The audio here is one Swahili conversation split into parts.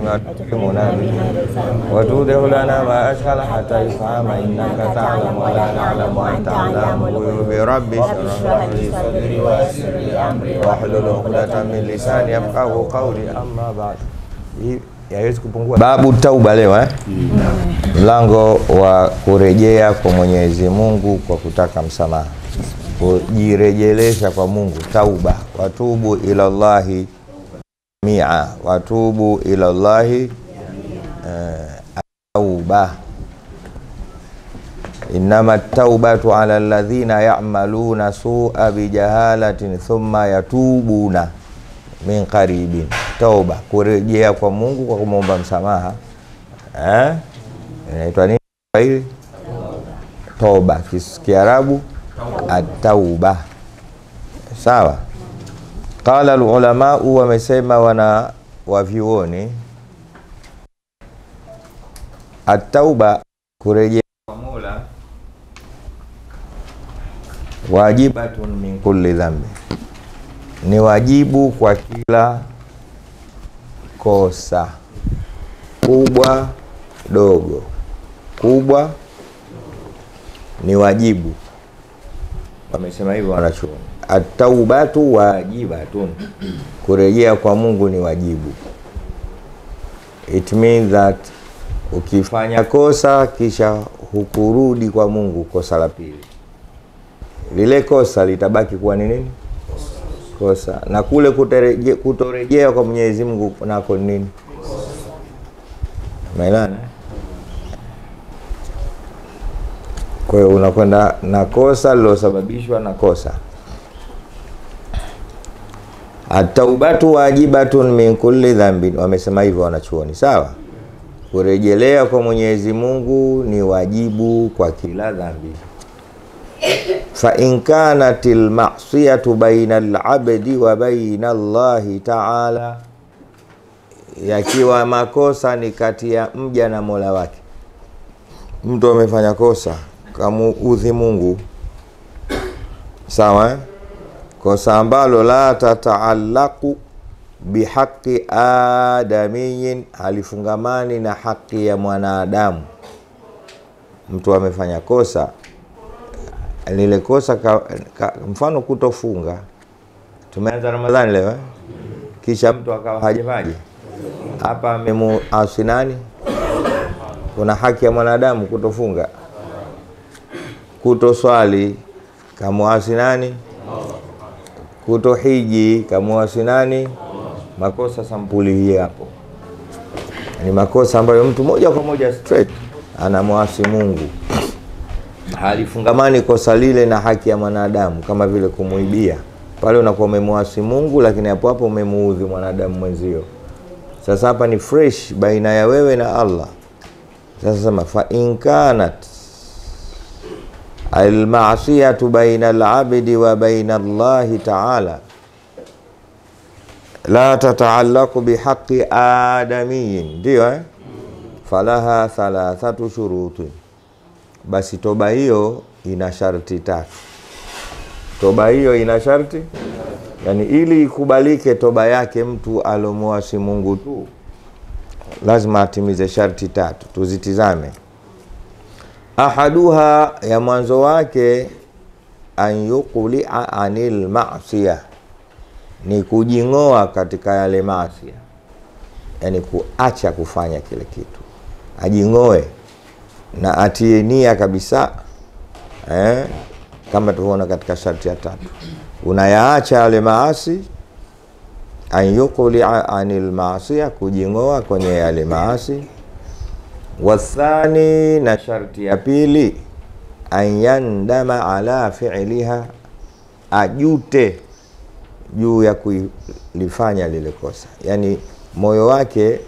وتكرمنا وتوضح لنا ما أشكال حتى يفهم إنك تعلم ولا نعلم وأنت علام الغيوب ربي اشرح لي صدري ويسر لي أمري واحلل عقدة من لساني يفقهوا قولي أما بعد. Yawezi kupungua babu tauba leo mlango wa kurejea kwa Mwenyezi Mungu kwa kutaka msamaha, kujirejelesha kwa Mungu, tauba. Watubu ila Allahi mi'a, watubu ila Allahi tauba. Innama taubatu ala alladhina ya'maluna su'a bijahalatin thumma yatubuna min qaribin. Tauba, kurejea kwa Mungu kwa kumwomba msamaha, inaitwa nini hili? Toba. Kiarabu at-tauba. Sawa. Qala al-ulama, wamesema wana wavyuoni, at-tauba, kurejea kwa Mola, wajibatun min kulli dhambi, ni wajibu kwa kila kosa, kubwa dogo. Kubwa ni wajibu, wamesema hivyo wanachuoni. At-taubatu wajibatun, kurejea kwa Mungu ni wajibu. It means that ukifanya kosa kisha hukurudi kwa Mungu, kosa la pili, lile kosa litabaki kuwa ni nini? Kosa. Na kule kutorejea kwa Mwenyezi Mungu nako nini? Maana kwa hiyo unakwenda na kosa lilosababishwa na kosa. At-taubatu wajibatun min kulli dhanbin, wamesema hivyo wanachuoni. Sawa. Kurejelea kwa Mwenyezi Mungu ni wajibu kwa kila dhambi. Fa in kanatil ma'siyatu bainal abdi wa bainallahi ta'ala, yakiwa makosa ni kati ya mja na Mola wake. Mtu amefanya kosa kamuudhi Mungu, sawa, kosa ambalo la tataallaqu bihaqqi adamiyin, halifungamani na haki ya mwanadamu. Mtu amefanya kosa, lile kosa mfano kutofunga. Tumeanza Ramadhani leo kisha mtu akawa hajafaje, hapa amemuasi nani? Kuna haki ya mwanadamu kutofunga. Kutoswali kamuasi nani? Kutohiji kamuasi nani? Makosa sampuli hii hapo ni makosa ambayo mtu moja kwa moja straight anamuasi Mungu, halifungamani kosa lile na haki ya mwanadamu, kama vile kumuibia. Pale unakuwa umemuasi Mungu, lakini hapo hapo umemuudhi mwanadamu mwenzio. Sasa hapa ni fresh baina ya wewe na Allah. Sasa sema fa in kanat al-ma'siyatu baina al-'abdi wa baina Allah ta'ala la tataallaqu bihaqqi adamiyyin, ndio falaha thalathatu shuruti, basi toba hiyo ina sharti tatu. Toba hiyo ina sharti, yani ili ikubalike toba yake mtu alomuasi Mungu tu, lazima atimize sharti tatu. Tuzitizame. Ahaduha, ya mwanzo wake, an yuqli'a anil ma'siyah, ni kujingoa katika yale maasi, yani kuacha kufanya kile kitu, ajingoe na atie nia kabisa, kama tunaona katika sharti ya tatu. Unayaacha yale maasi, an yuqli'a anil ma'siyah, kujingoa kwenye yale maasi. Wathani, na sharti ya pili, an yandama ala fi'liha, ajute juu ya kulifanya lile kosa, yani moyo wake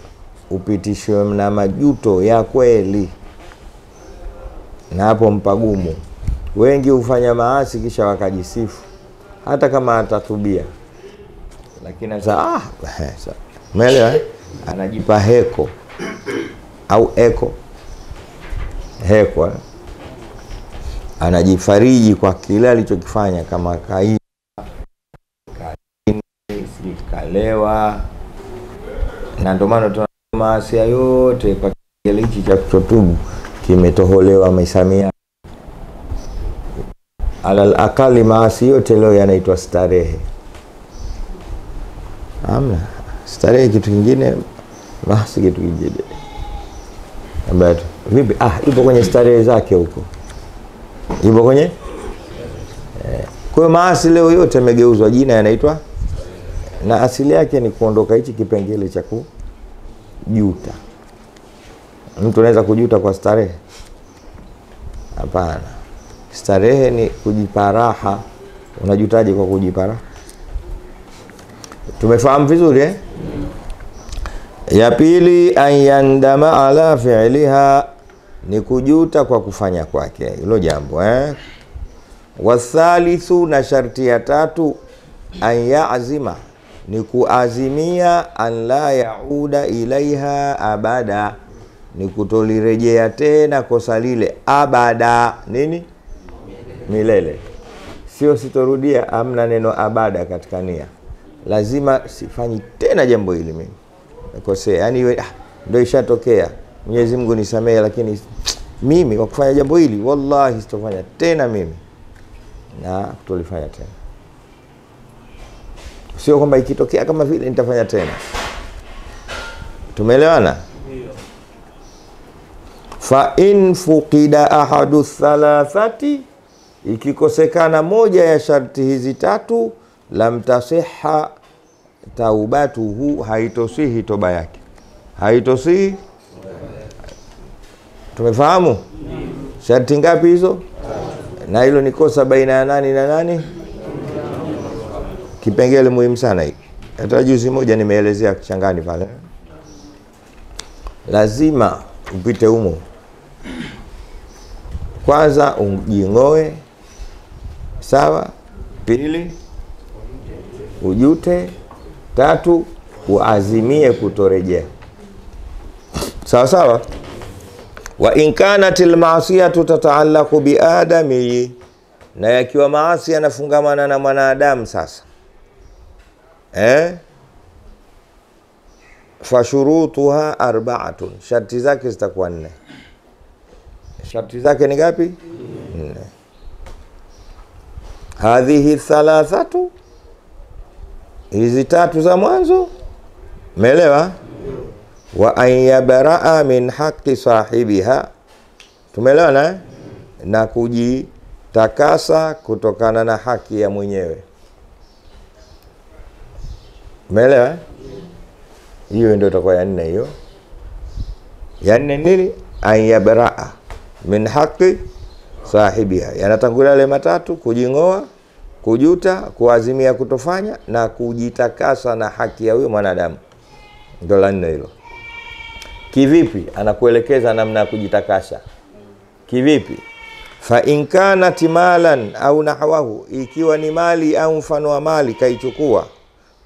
upitishwe na majuto ya kweli. Na hapo mpagumu. Wengi hufanya maasi kisha wakajisifu hata kama atatubia, lakini sasa umeelewa, anajipa heko au heko, anajifariji kwa kile alichokifanya, kama kalewa. Na ndio maana maasi yote kwa kile hichi cha kutubu kimetoholewa misamia. Alal akali maasi yote leo yanaitwa starehe. Amna starehe kitu kingine, maasi kitu kingine. Ambapo vipi? Ipo kwenye starehe zake huko. Ipo kwenye kwa maasi leo yote yamegeuzwa jina, yanaitwa, na asili yake ni kuondoka hichi kipengele cha kujuta. Mtu anaweza kujuta kwa starehe? Hapana. Starehe ni kujipa raha. Unajutaje kwa kujipa raha? Tumefahamu vizuri Ya pili, ayandama ala fi'liha, ni kujuta kwa kufanya kwake hilo jambo Wathalithu, na sharti ya tatu, an ya'zima, ni kuazimia, an la yauda ilaiha abada, ni kutolirejea tena kosa lile abada. Nini? Milele. Sio sitorudia, amna neno abada katika nia. Lazima sifanyi tena jambo hili mimi. Nikosea, yani ndio ishatokea. Mwenyezi Mungu nisamehe, lakini mimi kwa kufanya jambo hili wallahi sitofanya tena mimi. Na kutolifanya tena. Sio kwamba ikitokea kama vile nitafanya tena. Tumeelewana? Fa in fuqida ahadu thalathati, ikikosekana moja ya sharti hizi tatu, lam tasihha taubatuhu, haitosihi toba yake. Haitosihi. Tumefahamu? Sharti ngapi hizo? Na hilo ni kosa baina ya nani na nani? Kipengele muhimu sana hiki. Hata juzi moja nimeelezea kichangani pale. Lazima upite humo. Kwanza ujingoe. Sawa? Pili ujute. Tatu uazimie kutorejea. Sawa sawa? Wa in kanatil ma'siyatu tata'allaqu bi adami, na yakiwa maasi yanafungamana na mwanadamu sasa fa shurutuha arba'atun, sharti zake zitakuwa 4. Sharti zake ni ngapi? 4. Hadhihi thalathatu, hizi tatu za mwanzo, umeelewa? Wa an yabraa min haqqi sahibiha, tumeelewana? Na kujitakasa kutokana na haki ya mwenyewe, umeelewa? Hiyo ndio itakuwa ya 4 hiyo. Ya 4 nini? An yabraa min haqqi sahibiha, yanatangulia yale matatu: kujingoa, kujuta, kuazimia kutofanya, na kujitakasa na haki ya huyo mwanadamu. Ndio la 4 hilo. Kivipi? Anakuelekeza namna ya kujitakasa. Kivipi? Fa in kana timalan au nahwahu, ikiwa ni mali au mfano wa mali kaichukua,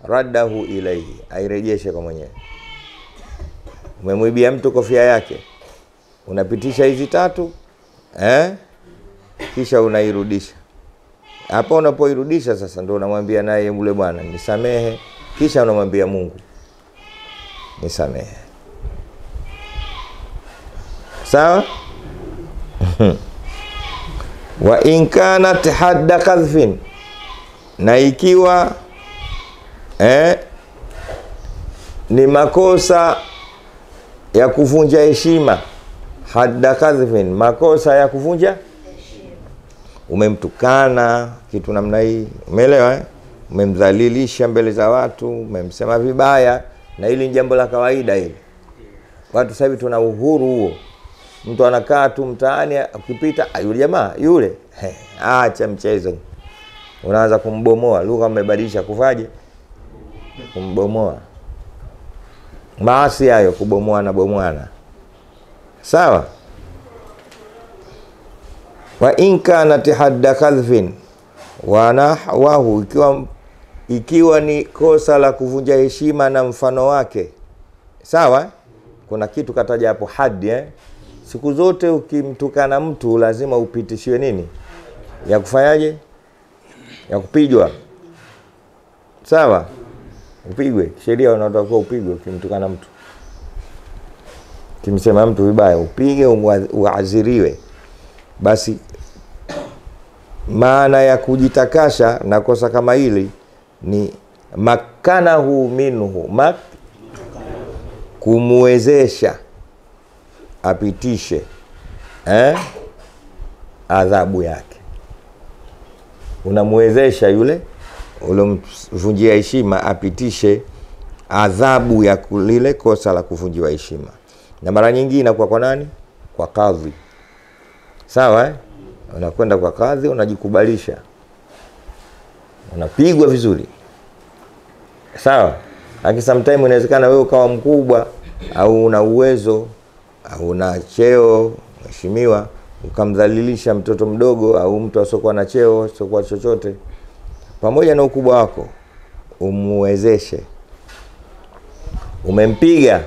raddahu ilayhi, airejeshe kwa mwenyewe. Umemwibia mtu kofia yake, unapitisha hizi tatu kisha unairudisha. Hapo unapoirudisha sasa ndio unamwambia naye yule bwana nisamehe, kisha unamwambia Mungu nisamehe. Sawa? Wa in kanat hadda kadhfin, na ikiwa ni makosa ya kuvunja heshima, hadda kadhfin, makosa ya kuvunja, umemtukana kitu namna hii, umeelewa umemdhalilisha mbele za watu, umemsema vibaya, na hili ni jambo la kawaida hili. Watu sasa hivi tuna uhuru huo. Mtu anakaa tu mtaani, ukipita yule jamaa yule, acha mchezo. Unaanza kumbomoa, lugha umebadilisha, kufaje? Kumbomoa. Maasi hayo, kubomoa na bomoana. Sawa? Wa in kanat hadda kadhfin wa nahwahu, ikiwa ni kosa la kuvunja heshima na mfano wake. Sawa? Kuna kitu kataja hapo haddi Siku zote ukimtukana mtu lazima upitishiwe nini? Ya kufanyaje? Ya kupigwa. Sawa? Upigwe. Sheria unatakiwa upigwe ukimtukana mtu. ukimsema mtu vibaya upige uadhiriwe, basi maana ya kujitakasha na kosa kama hili ni makanahu minhu, kumwezesha apitishe adhabu yake. Unamwezesha yule ulomvunjia heshima apitishe adhabu ya lile kosa la kuvunjiwa heshima. Na mara nyingi inakuwa kwa nani? Kwa kadhi. Sawa unakwenda kwa kadhi, unajikubalisha, unapigwa vizuri. Sawa. Lakini sometimes inawezekana wewe ukawa mkubwa au una uwezo au una cheo mheshimiwa, ukamdhalilisha mtoto mdogo au mtu asokuwa na cheo, asokuwa chochote, pamoja na ukubwa wako umwezeshe. Umempiga,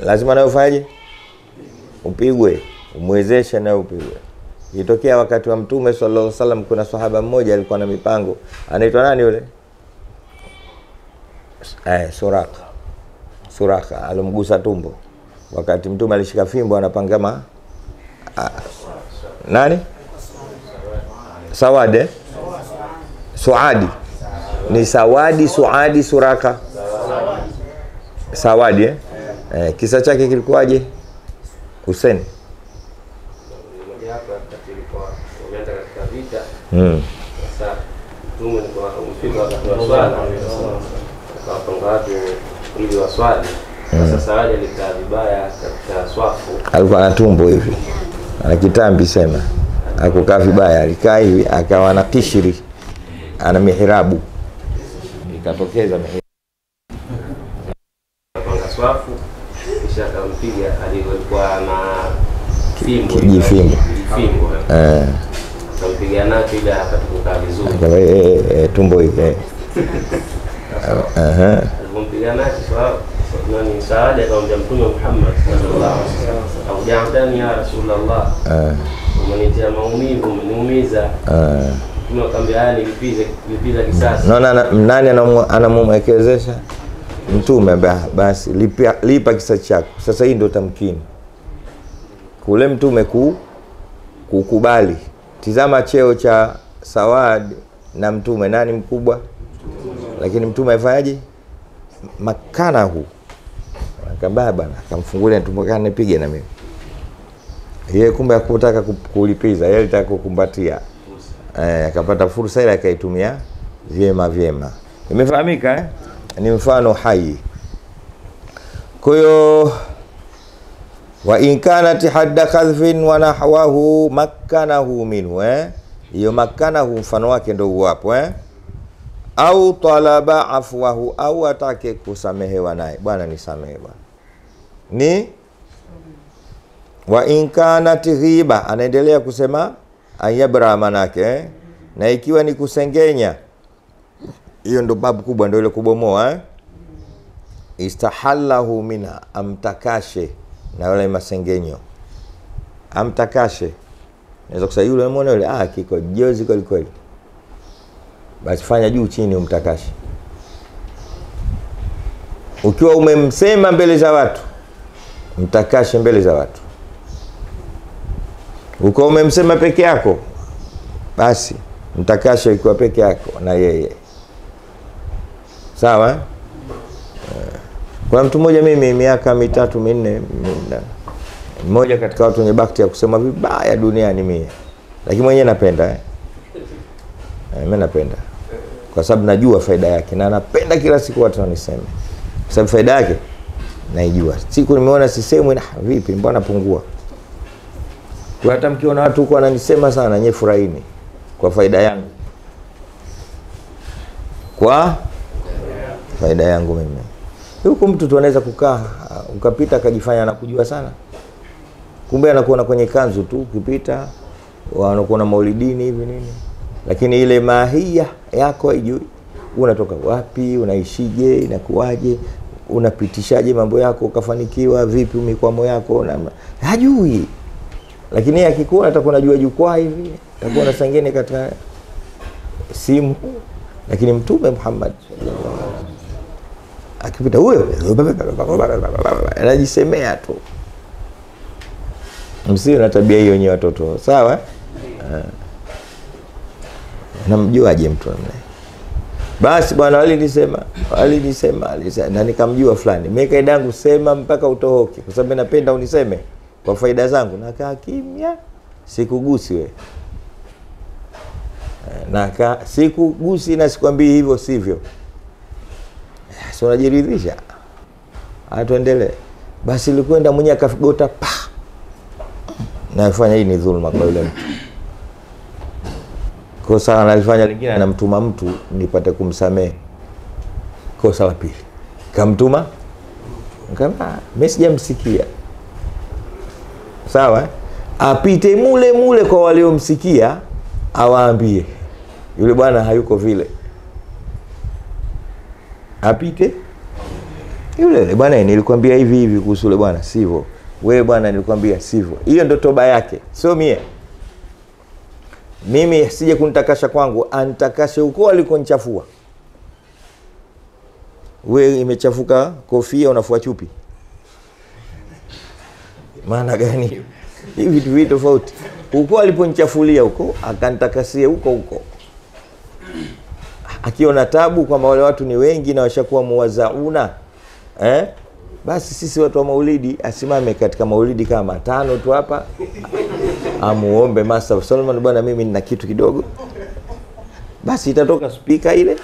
lazima nawe ufanyaje? Upigwe, umwezeshe na upigwe. Ilitokea wakati wa Mtume sallallahu alaihi wasallam, kuna sahaba mmoja alikuwa na mipango, anaitwa nani yule? Suraka alomgusa tumbo wakati Mtume alishika fimbo anapangama nani? Suadi. Ni Suadi, Suraka. Sawadi kisa chake kilikuwaje? Hussein. Mmoja hapa ilikuwa wameanza katika vita. Sasa Mtume alikuwa amefika wakati wa swala. Akawapanga watu ili waswali. Sasa Sawadi alikaa vibaya katika swafu. Alikuwa na tumbo hivi. Ana kitambi sema. Hakukaa vibaya, alikaa hivi akawa na kishiri. Ana mihirabu. Ikatokeza mihirabu. Swafu kisha akampiga, alikuwa na fimbo. Akampiga nacho ili apate kukaa vizuri. Tumbo hili. Akampiga nacho nani Saada akamwambia Mtume Muhammad sallallahu alaihi wasallam, "Aujamdani ya Rasulullah." Umenitia maumivu, umeniumiza. Mtume akamwambia, "Lipiza kisasi." Nani anamwekezesha? Mtume basi lipa kisa chako. Sasa hii ndio tamkini. Kule Mtume kukubali. Tizama cheo cha Sawad na Mtume, nani mkubwa? Lakini Mtume afanyaje? Makana huu. Akambaba bana, akamfungulia tumbo kana nipige na mimi. Yeye kumbe hakutaka kulipiza, yeye alitaka kukumbatia. Akapata fursa ile akaitumia vyema. Imefahamika ni mfano hai. Kwa hiyo wa in kanat hadda kadhfin wa nahwahu makkanahu minhu, hiyo makkanahu mfano wake ndio hapo au talaba afwahu, au atake kusamehewa naye, bwana nisamehe bwana. Ni wa in kanat ghiba, anaendelea kusema ayabra manake na ikiwa ni kusengenya, hiyo ndo babu kubwa, ndio ile kubomoa istahallahu minha, amtakashe na wale masengenyo, amtakashe. Naweza kusema yule muone yule kiko jozi kweli, basi fanya juu chini umtakashe. Ukiwa umemsema mbele za watu, mtakashe mbele za watu. Ukiwa umemsema peke yako, basi mtakashe ikiwa peke yako na yeye. Sawa? Kwa mtu mmoja, mimi miaka 3-4, mmoja katika watu wenye bakti ya kusema vibaya duniani mimi, lakini mwenyewe napenda mimi napenda kwa sababu najua faida yake, na napenda kila siku watu waniseme kwa sababu faida yake naijua. Siku nimeona sisemwi na vipi, mbona pungua. Kwa hata mkiona watu huko wananisema sana, nyewe furahini kwa faida yangu, kwa faida yangu mimi. Huko mtu tu anaweza kukaa ukapita akajifanya anakujua sana, kumbe anakuona kwenye kanzu tu, ukipita wanakuona maulidini hivi nini, lakini ile mahia yako haijui. Unatoka wapi, unaishije, inakuaje, unapitishaje mambo yako, ukafanikiwa vipi, mikwamo yako na hajui. Lakini akikuona atakuwa anajua jukwaa hivi, atakuwa na sangene katika simu. Lakini Mtume Muhammad akipita huyo anajisemea tu. Msiwe na tabia hiyo nyinyi watoto, sawa? Namjuaje mtu namna? Basi bwana walinisema na nikamjua fulani. Mimi kaida yangu sema mpaka utohoke, kwa sababu napenda uniseme kwa faida zangu. Nakaa kimya, sikugusi wewe. Sikugusi na sikwambii hivyo sivyo. Sio unajiridhisha. Atuendelee. Basi nilikwenda mwenyewe akafigota pa. Nafanya hii ni dhulma kwa yule mtu. Kosa analifanya lingine, anamtuma mtu nipate kumsamehe. Kosa la pili. Kamtuma kama mimi sijamsikia. Sawa? Apite mule kwa waliomsikia awaambie yule bwana hayuko vile. Apite yule bwana, nilikwambia hivi kuhusu yule bwana sivyo. Wewe bwana nilikwambia sivyo. Hiyo ndio toba yake, sio mie. Mimi sije kunitakasha kwangu, antakashe huko alikonichafua. Wewe imechafuka kofia unafua chupi. Maana gani? Hivi vitu tofauti. Huko aliponichafulia huko akanitakasie huko. Akiona tabu kwamba wale watu ni wengi na washakuwa muwazauna, basi sisi watu wa maulidi asimame katika maulidi kama 5 tu hapa, amuombe Master Solomon, bwana mimi nina kitu kidogo. Basi itatoka speaker ile,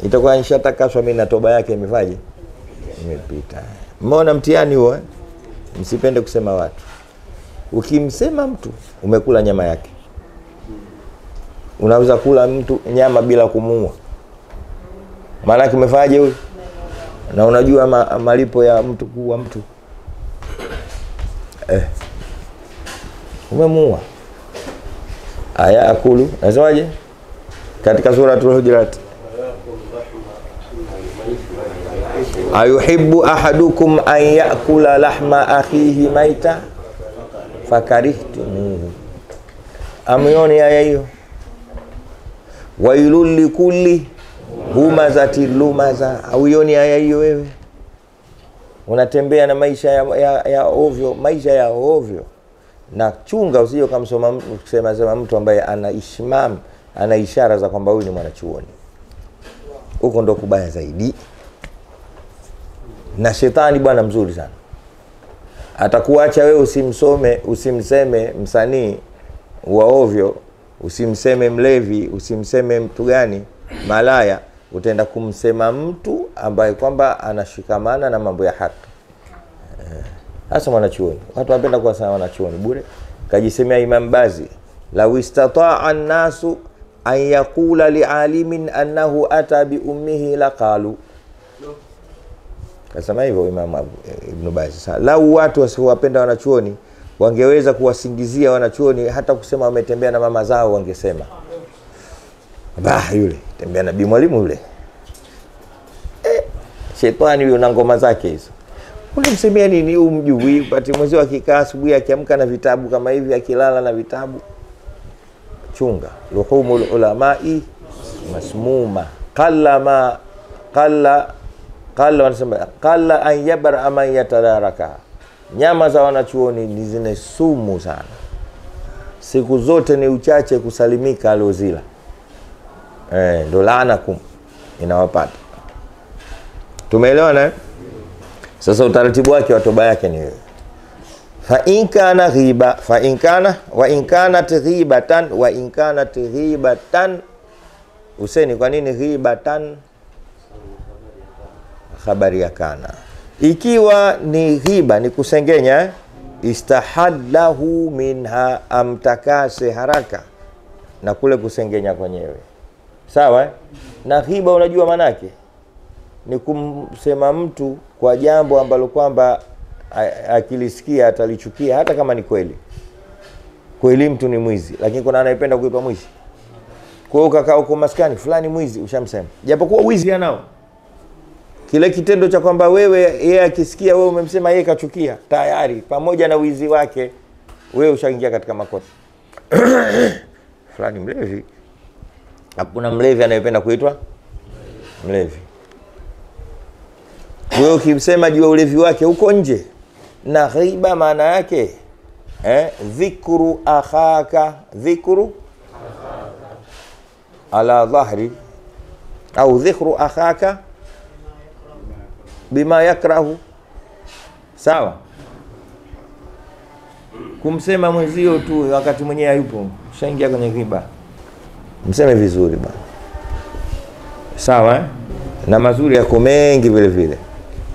itakuwa nishatakaswa mimi na toba yake imefaje? Imepita. Mmeona mtihani huo? Msipende kusema watu. Ukimsema mtu umekula nyama yake. Unaweza kula mtu nyama bila kumuua. Maana yake umefaje huyo? Na unajua malipo ya mtu kuua mtu. Umemuua. Aya akulu. Nasemaje? Katika suratul Hujurat. Ayuhibbu ahadukum an yakula lahma akhihi maita fakarihtumuhu. Amioni aya hiyo. Wailul likulli humazati lumaza. Auioni aya hiyo wewe? Unatembea na maisha ya ovyo, maisha ya ovyo. Na chunga usije kumsoma kusema mtu ambaye ana ishmam, ana ishara za kwamba huyu ni mwanachuoni. Huko ndo kubaya zaidi. Na shetani bwana mzuri sana. Atakuacha wewe usimseme msanii wa ovyo, usimseme mlevi, usimseme mtu gani malaya, utaenda kumsema mtu ambaye kwamba anashikamana na mambo ya haki. Hasa mwanachuoni. Watu wanapenda kuwa sana wanachuoni bure. Kajisemea Imam Bazi, law istata'a an-nasu an yaqula li'alimin annahu ata bi ummihi laqalu. Kasema hivyo Imam Ibn Baz. Lau watu wasiowapenda wanachuoni wangeweza kuwasingizia wanachuoni, hata kusema wametembea na mama zao wangesema. Yule tembea na bi mwalimu yule. Shetani yule na ngoma zake hizo. Unamsemea nini umjui? Pati mwezi akikaa asubuhi akiamka na vitabu kama hivi, akilala na vitabu. Chunga. Luhumul ulamai masmuma. Qalla an yabra aman yatadaraka. Nyama za wanachuoni ni zine sumu sana. Siku zote ni uchache kusalimika aliozila. Ndo laanakum inawapata. Tumeelewana? Sasa utaratibu wake wa toba yake ni fa in kana ghiba fa in kana wa in kanat ghibatan useni. Kwa nini ghibatan? Habari ya kana. Ikiwa ni ghiba, ni kusengenya, istahadlahu minha, amtakase haraka na kule kusengenya kwenyewe. Sawa? Na ghiba unajua maana yake ni kumsema mtu kwa jambo ambalo kwamba akilisikia atalichukia, hata kama ni kweli. Kweli mtu ni mwizi, lakini kuna anayependa kuitwa mwizi. Kwa hiyo ukakaa uko maskani fulani mwizi, ushamsema. Japokuwa wizi anao. Kile kitendo cha kwamba wewe yeye akisikia wewe umemsema yeye kachukia, tayari pamoja na wizi wake wewe ushaingia katika makosa. Fulani mlevi. Hakuna mlevi anayependa kuitwa mlevi. Wewe ukimsema juu ya ulevi wake huko nje, na ghiba maana yake dhikru akhaka, dhikru ala dhahri au dhikru akhaka bima yakrahu. Sawa, kumsema mwenzio tu wakati mwenyewe hayupo, ushaingia kwenye ghiba. Mseme vizuri bwana. Sawa na mazuri yako mengi vile vile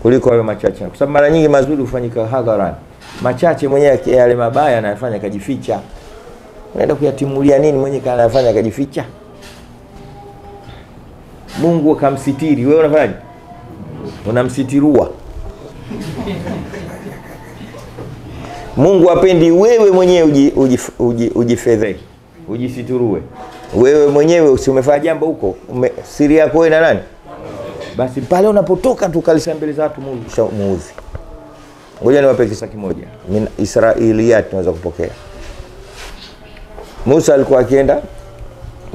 kuliko hayo machache, kwa sababu mara nyingi mazuri hufanyika hadharani, machache mwenyewe yale mabaya anayofanya kajificha. Unaenda kuyatimulia nini mwenyewe kana anafanya kajificha? Mungu akamsitiri, wewe unafanyaje? Unamsitirua. Mungu apendi wewe mwenyewe ujifedhe, ujisiturue. Wewe mwenyewe usimefanya jambo huko, siri yako wewe na nani? Basi pale unapotoka tu kalisa mbele za watu muudhi. Ngoja niwape kisa kimoja. Min Israiliyat tunaweza kupokea. Musa alikuwa akienda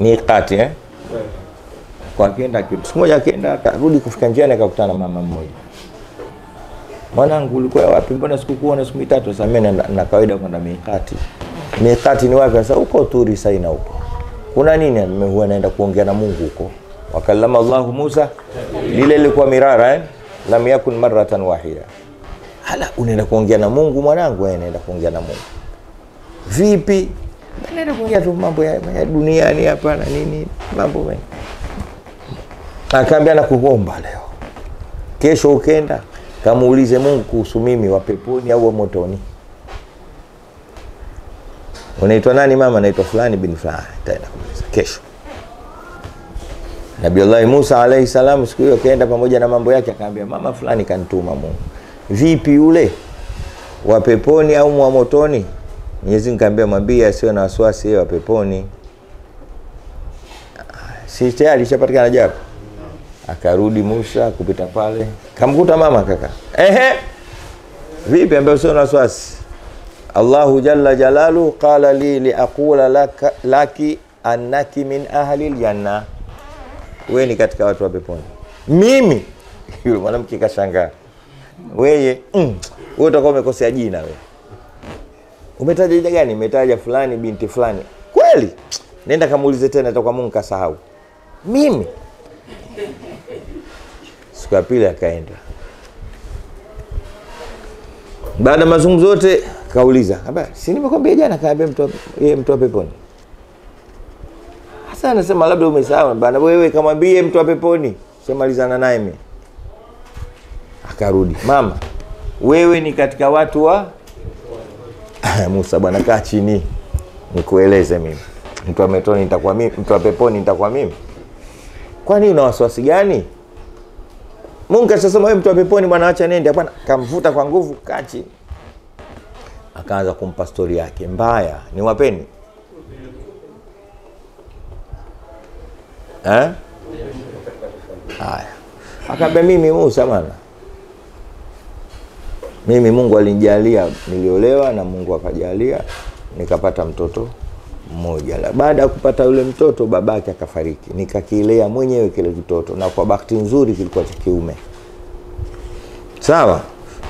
miqati kwa akienda kitu. Siku moja akienda akarudi kufika njiani akakutana mama mmoja. Mwanangu ulikuwa wapi? Mbona sikukuona siku 3? Sasa mimi na kawaida kwenda miqati. Miqati ni wapi? Sasa uko Turi Saina huko. Kuna nini? Huwa naenda kuongea na Mungu huko. Wakallama Allahu Musa, lile lilikuwa mirara lam yakun marratan wahida. Hala, unaenda kuongea na Mungu mwanangu? Naenda kuongea na Mungu. Vipi? Naenda kuongea tu mambo ya duniani hapa na nini, mambo mengi. Akaambia na kuomba leo. Kesho ukenda kamuulize Mungu kuhusu mimi wa peponi au wa motoni. Unaitwa nani mama? Naitwa fulani bin fulani. Taenda kumuuliza kesho. Nabii Allah Musa alayhi salam siku hiyo kaenda pamoja na mambo yake, akaambia mama fulani kanituma Mungu. Vipi yule? Wa peponi au wa motoni? Mwenyezi nikamwambia mwambie asiwe na wasiwasi, yeye wa peponi. Si tayari alishapatikana jawabu. Akarudi Musa kupita pale, kamkuta mama kaka. Vipi ambaye usio na wasiwasi? Allahu jalla jalalu qala li aqula laki annaki min ahli aljanna. Wewe ni katika watu wa peponi. Mimi? Yule mwanamke kashangaa. Wewe utakuwa umekosea jina wewe. Umetaja jina gani? Umetaja fulani binti fulani. Kweli? Nenda kamuulize tena, atakuwa Mungu kasahau. Mimi? Siku ya pili akaenda. Baada mazungumzo yote kauliza, si nimekwambia jana kaambia mtu wa peponi? Sasa anasema labda umesahau bana, wewe kamwambie mtu wa peponi, semalizana naye mimi. Akarudi, mama wewe ni katika watu wa Musa bwana, kaa chini nikueleze mimi. Mtu wa peponi nitakuwa mimi, mtu wa peponi nitakuwa mimi. Kwani una wasiwasi gani? Mungu akasema wewe mtu wa peponi bwana, acha nende bwana. Kamvuta kwa nguvu, kaa chini. Akaanza kumpa story yake mbaya. Ni wapeni? Haya. Akaambia mimi Musa bwana, mimi Mungu alinijalia niliolewa na Mungu akajalia nikapata mtoto mmoja. Baada ya kupata yule mtoto babake akafariki, nikakilea mwenyewe kile mtoto, na kwa bahati nzuri kilikuwa cha kiume. Sawa?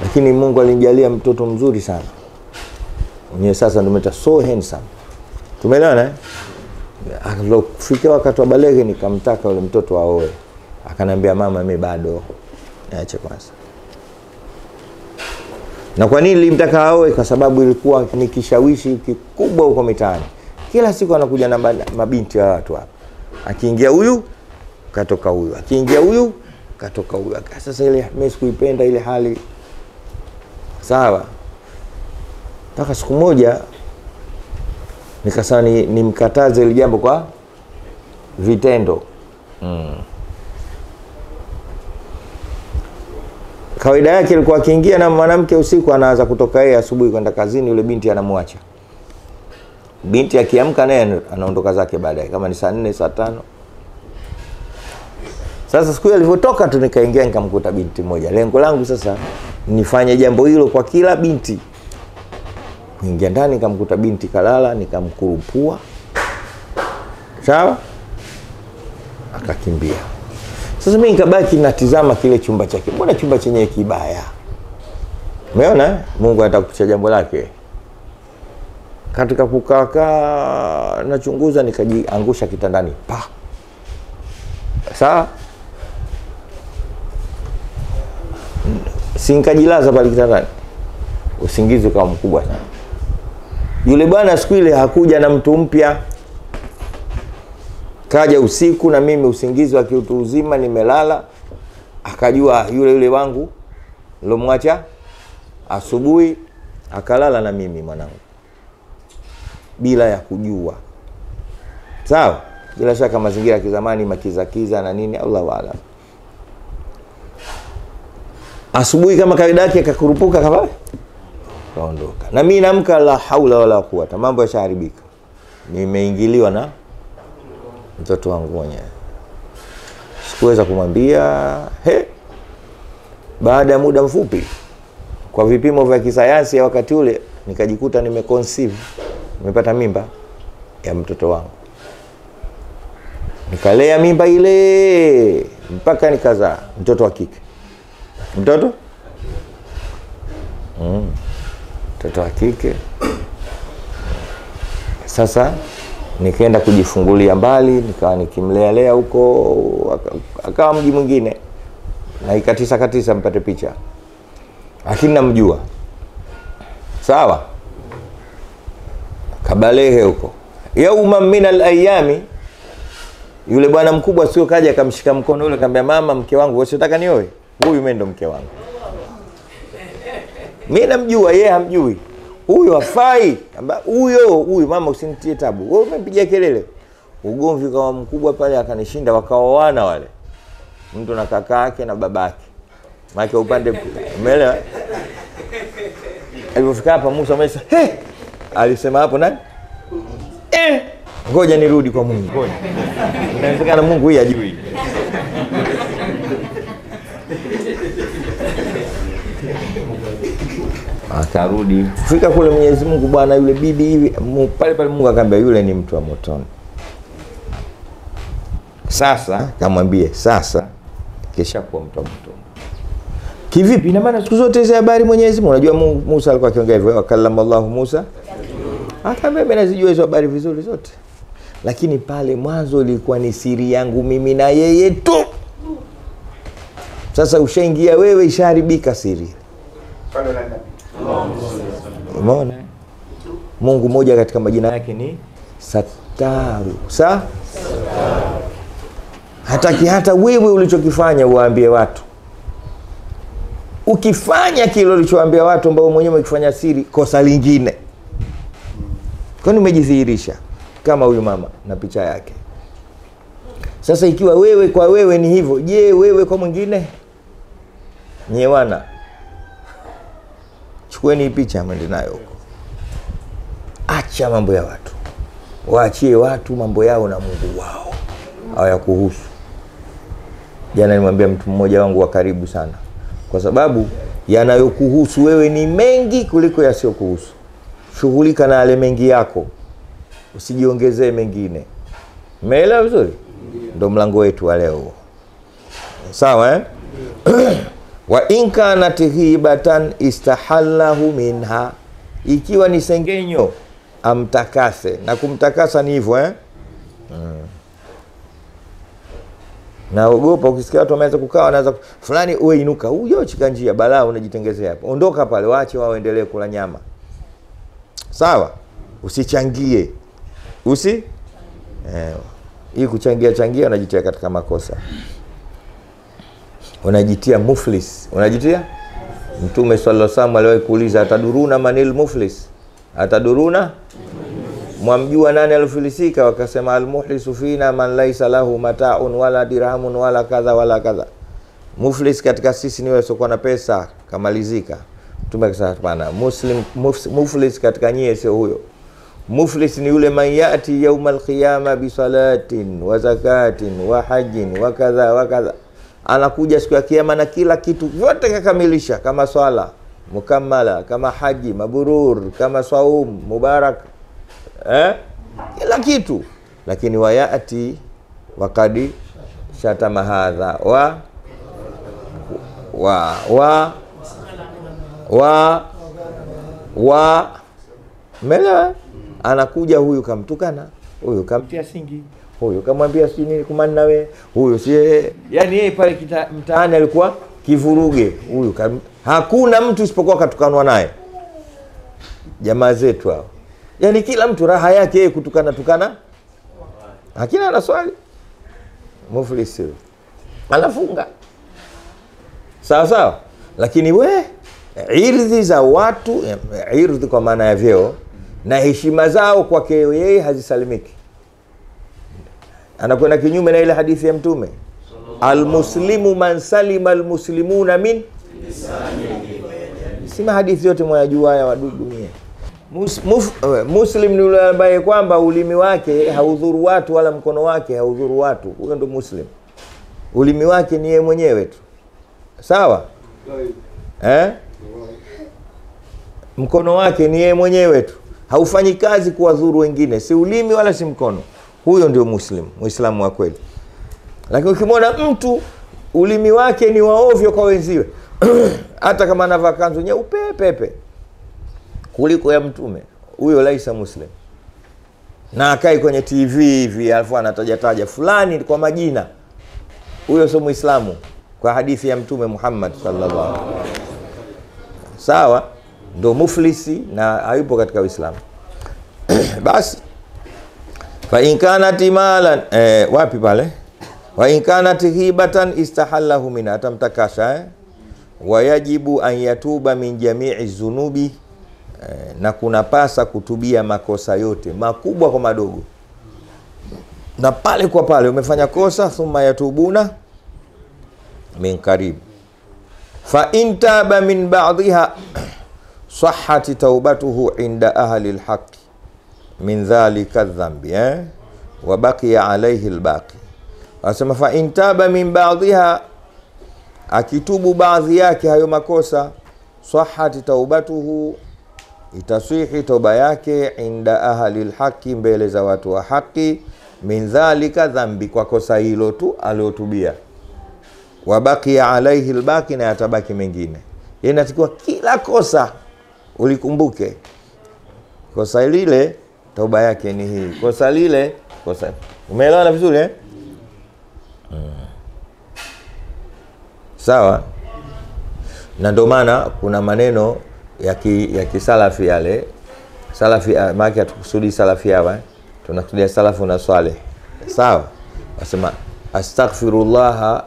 Lakini Mungu alinijalia mtoto mzuri sana. Mwenyewe sasa ndio meta so handsome. Tumeelewana Akafika wakati wa balege nikamtaka yule mtoto aoe. Akanambia mama mimi bado niache kwanza. Na kwa nini nilimtaka aoe? Kwa sababu ilikuwa ni kishawishi kikubwa huko mitaani. Kila siku anakuja na mabinti wa watu hapa. Akiingia huyu katoka huyu, akiingia huyu katoka huyu. Sasa ile mimi sikuipenda ile hali. Sawa. Mpaka siku moja nikasema nimkataze ile jambo kwa vitendo. Kawaida yake ilikuwa akiingia na mwanamke usiku anaanza kutoka yeye asubuhi kwenda kazini, yule binti anamwacha. Binti akiamka naye anaondoka zake baadaye kama ni saa 4 saa 5. Sasa siku ile alipotoka tu nikaingia nikamkuta binti moja. Lengo langu sasa nifanye jambo hilo kwa kila binti. Niingia ndani nikamkuta binti kalala, nikamkurupua. Sawa? Akakimbia. Sasa mimi nikabaki natizama kile chumba chake. Mbona chumba chenye kibaya? Umeona? Mungu anataka kupitia jambo lake. Katika kukaa nachunguza nikajiangusha kitandani. Pa. Sawa? Sinkajilaza pale kitandani. Usingizi ukawa mkubwa sana. Yule bwana siku ile hakuja na mtu mpya. Kaja usiku na mimi usingizi wa kiutu uzima nimelala. Akajua yule wangu nilomwacha asubuhi akalala na mimi mwanangu. Bila ya kujua. Sawa? Bila shaka mazingira ya kizamani makiza na nini Allahu a'lam. Asubuhi kama kawaida yake akakurupuka kama kaondoka. Na mimi naamka la haula wala quwata. Mambo yashaharibika. Nimeingiliwa na mtoto wangu mwenyewe. Sikuweza kumwambia, baada ya muda mfupi kwa vipimo vya kisayansi ya wakati ule nikajikuta nimeconceive, nimepata mimba ya mtoto wangu. Nikalea mimba ile mpaka nikazaa mtoto wa kike. Mtoto wa kike. Sasa nikaenda kujifungulia mbali, nikawa nikimlea huko, akawa mji mwingine. Na ikatisa mpate picha. Lakini namjua. Sawa? Kabalehe huko. Yauma minal ayami, yule bwana mkubwa sio kaja akamshika mkono yule akamwambia, mama mke wangu wewe unataka nioe? Huyu mimi ndo mke wangu. Mimi namjua, yeye hamjui. Huyo hafai. Huyo mama usinitie tabu. Wewe umempigia kelele. Ugomvi kama mkubwa pale akanishinda wakaoana wale. Mtu na kaka yake na babake. Maana upande umeelewa? Alipofika hapa Musa amesema, alisema hapo nani? Ngoja nirudi kwa Mungu. Ngoja. Inawezekana Mungu huyu ajui. Akarudi. Fika kule Mwenyezi Mungu bwana yule bibi hivi pale Mungu akamwambia yule ni mtu wa motoni. Sasa kamwambie sasa kesha kuwa mtu wa motoni. Kivipi? Ina maana siku zote hizo habari Mwenyezi Mungu unajua Musa alikuwa akiongea hivyo wakallama Allah Musa. Akamwambia mimi nazijua hizo habari vizuri zote. Lakini pale mwanzo ilikuwa ni siri yangu mimi na yeye tu. Sasa ushaingia wewe isharibika siri. Umeona? Mungu mmoja katika majina yake ni Sataru. Hataki hata wewe ulichokifanya uwaambie watu. Ukifanya kile ulichowaambia watu ambao mwenyewe umekifanya siri, kosa lingine. Kwani umejidhihirisha kama huyu mama na picha yake. Sasa ikiwa wewe kwa wewe ni hivyo, je, wewe kwa mwingine? Nyewana. Chukueni picha mwende nayo huko. Acha mambo ya watu. Waachie watu mambo yao na Mungu wao. Hayakuhusu. Jana nimwambia mtu mmoja wangu wa karibu sana. Kwa sababu yanayokuhusu wewe ni mengi kuliko yasiyokuhusu. Shughulika na yale mengi yako. Usijiongezee mengine. Umeelewa vizuri? Ndio mlango wetu wa leo. Sawa wa in kanat hibatan istahallahu minha, ikiwa ni sengenyo amtakase, na kumtakasa ni hivyo Naogopa ukisikia watu wameanza kukaa wanaanza fulani wewe inuka, huyo chika njia balaa unajitengezea hapo. Ondoka pale, waache wao endelee kula nyama. Sawa? Usichangie. Hii kuchangia unajitia katika makosa. Unajitia muflis. Unajitia? Mtume sallallahu alaihi wasallam aliwahi kuuliza, ataduruna manil muflis? Ataduruna? Mwamjua nani alifilisika? Wakasema almuhlisu fina man laysa lahu mata'un wala dirhamun wala kadha wala kadha. Muflis katika sisi ni yule asiokuwa na pesa kamalizika. Mtume akasema hapana, muflis katika nyie sio huyo. Muflis ni yule mayati yaumal qiyama bi salatin wa zakatin wa hajjin wa kadha wa kadha. Anakuja siku ya kiyama na kila kitu vyote kakamilisha, kama swala mukammala, kama haji mabrur, kama saum mubarak, kila kitu. Lakini wayati wakadi shatama hadha mela, anakuja huyu kamtukana, huyu kamtia singi, huyu kamwambia sini kumanna we, huyu si, yani yeye pale mtaani alikuwa kivuruge, huyu hakuna mtu isipokuwa katukanwa naye. Jamaa zetu hao, yani kila mtu raha yake yeye tukana, hakina ana swali, muflisi anafunga sawa. Lakini irdhi za watu, irdhi kwa maana ya vyeo na heshima zao kwake yeye hazisalimiki. Anakwenda kinyume na ile hadithi ya Mtume, almuslimu man salima almuslimuna min sima. Hadithi yote mwajua ya dunia. Muslim ni yule ambaye kwamba ulimi wake haudhuru watu wala mkono wake haudhuru watu. Huyo ndo muslim. Ulimi wake ni yeye mwenyewe tu, sawa? Mkono wake ni yeye mwenyewe tu, haufanyi kazi kuwadhuru wengine, si ulimi wala si mkono. Huyo ndio muslim, muislamu wa kweli. Lakini ukimwona mtu ulimi wake ni waovyo kwa wenziwe hata kama anavaa kanzu nyeupe pepe kuliko ya Mtume, huyo laisa muslim. Na akai kwenye TV hivi alafu anataja fulani kwa majina, huyo sio muislamu kwa hadithi ya Mtume Muhammad sallallahu alaihi wasallam. Sawa? Ndo muflisi na hayupo katika Uislamu. Basi fa in kanat malan wapi pale, wa in kanat hibatan istahallahu min, atamtakasha wa yajibu an yatuba min jami'i dhunubi, na kuna pasa kutubia makosa yote makubwa kwa madogo. Na pale kwa pale umefanya kosa, thumma yatubuna min qarib. Fa in taba min ba'dha sahhat taubatuhu inda ahli alhaq min dhalika dhanbi wa baqiya alayhi albaqi. Asema fa in taba min ba'dha, akitubu baadhi yake hayo makosa, sahhat taubatuhu, itasihi toba yake, inda ahli alhaqi, mbele za watu wa haki, min dhalika dhambi, kwa kosa hilo tu aliotubia, wa baqiya alayhi albaqi, na yatabaki mengine. Inatakiwa kila kosa ulikumbuke kosa lile, toba yake ni hii, kosa lile, kosa. Umeelewana vizuri Sawa? Na ndio maana kuna maneno ya kisalafi yale. Salafi maana hatukusudi salafi hapa, tunakusudia salafu na swale. Sawa? Wasema astaghfirullah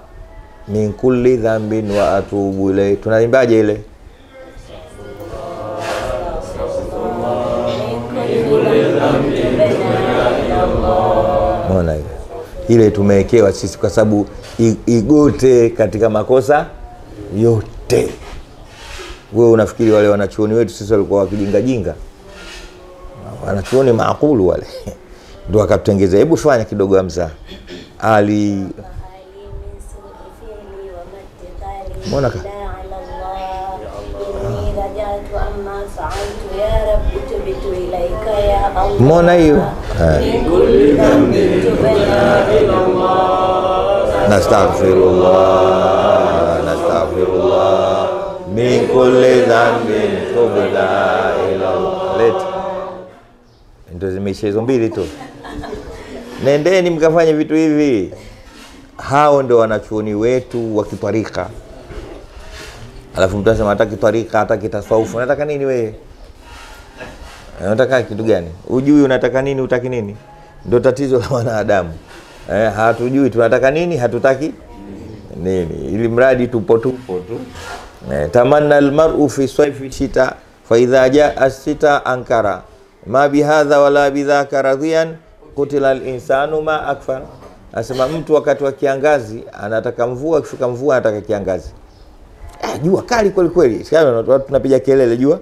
min kulli dhanbin wa atubu ilayhi. Tunaimbaje ile? Mbona ile tumewekewa sisi kwa sababu igote katika makosa yote. Wewe unafikiri wale wanachuoni wetu sisi walikuwa wakijinga jinga? Wanachuoni maakulu wale ndio wakatengeza. Hebu fanya kidogo Hamza. Ali mbona ka mbona hiyo nastaghfirullah min kulli dhanbin tubna ila Allah. Ndio zimeisha hizo mbili tu. Nendeni mkafanye vitu hivi. Hao ndio wanachuoni wetu wa kitarika. Alafu mtu anasema hataki tarika, hataki tasawufu. Unataka nini wewe? Unataka kitu gani? Ujui unataka nini, utaki nini? Ndio tatizo la wanadamu. Hatujui tunataka nini, hatutaki nini. Ili mradi tupo tu. Tamanna almar'u fi sayfi shita fa idha jaa as-sita ankara ma bihadha wala bidhaka radhiyan qutila al-insanu ma akfar. Asema mtu wakati wa kiangazi anataka mvua, akifika mvua anataka kiangazi. Jua kali kweli kweli. Sasa watu tunapiga kelele jua.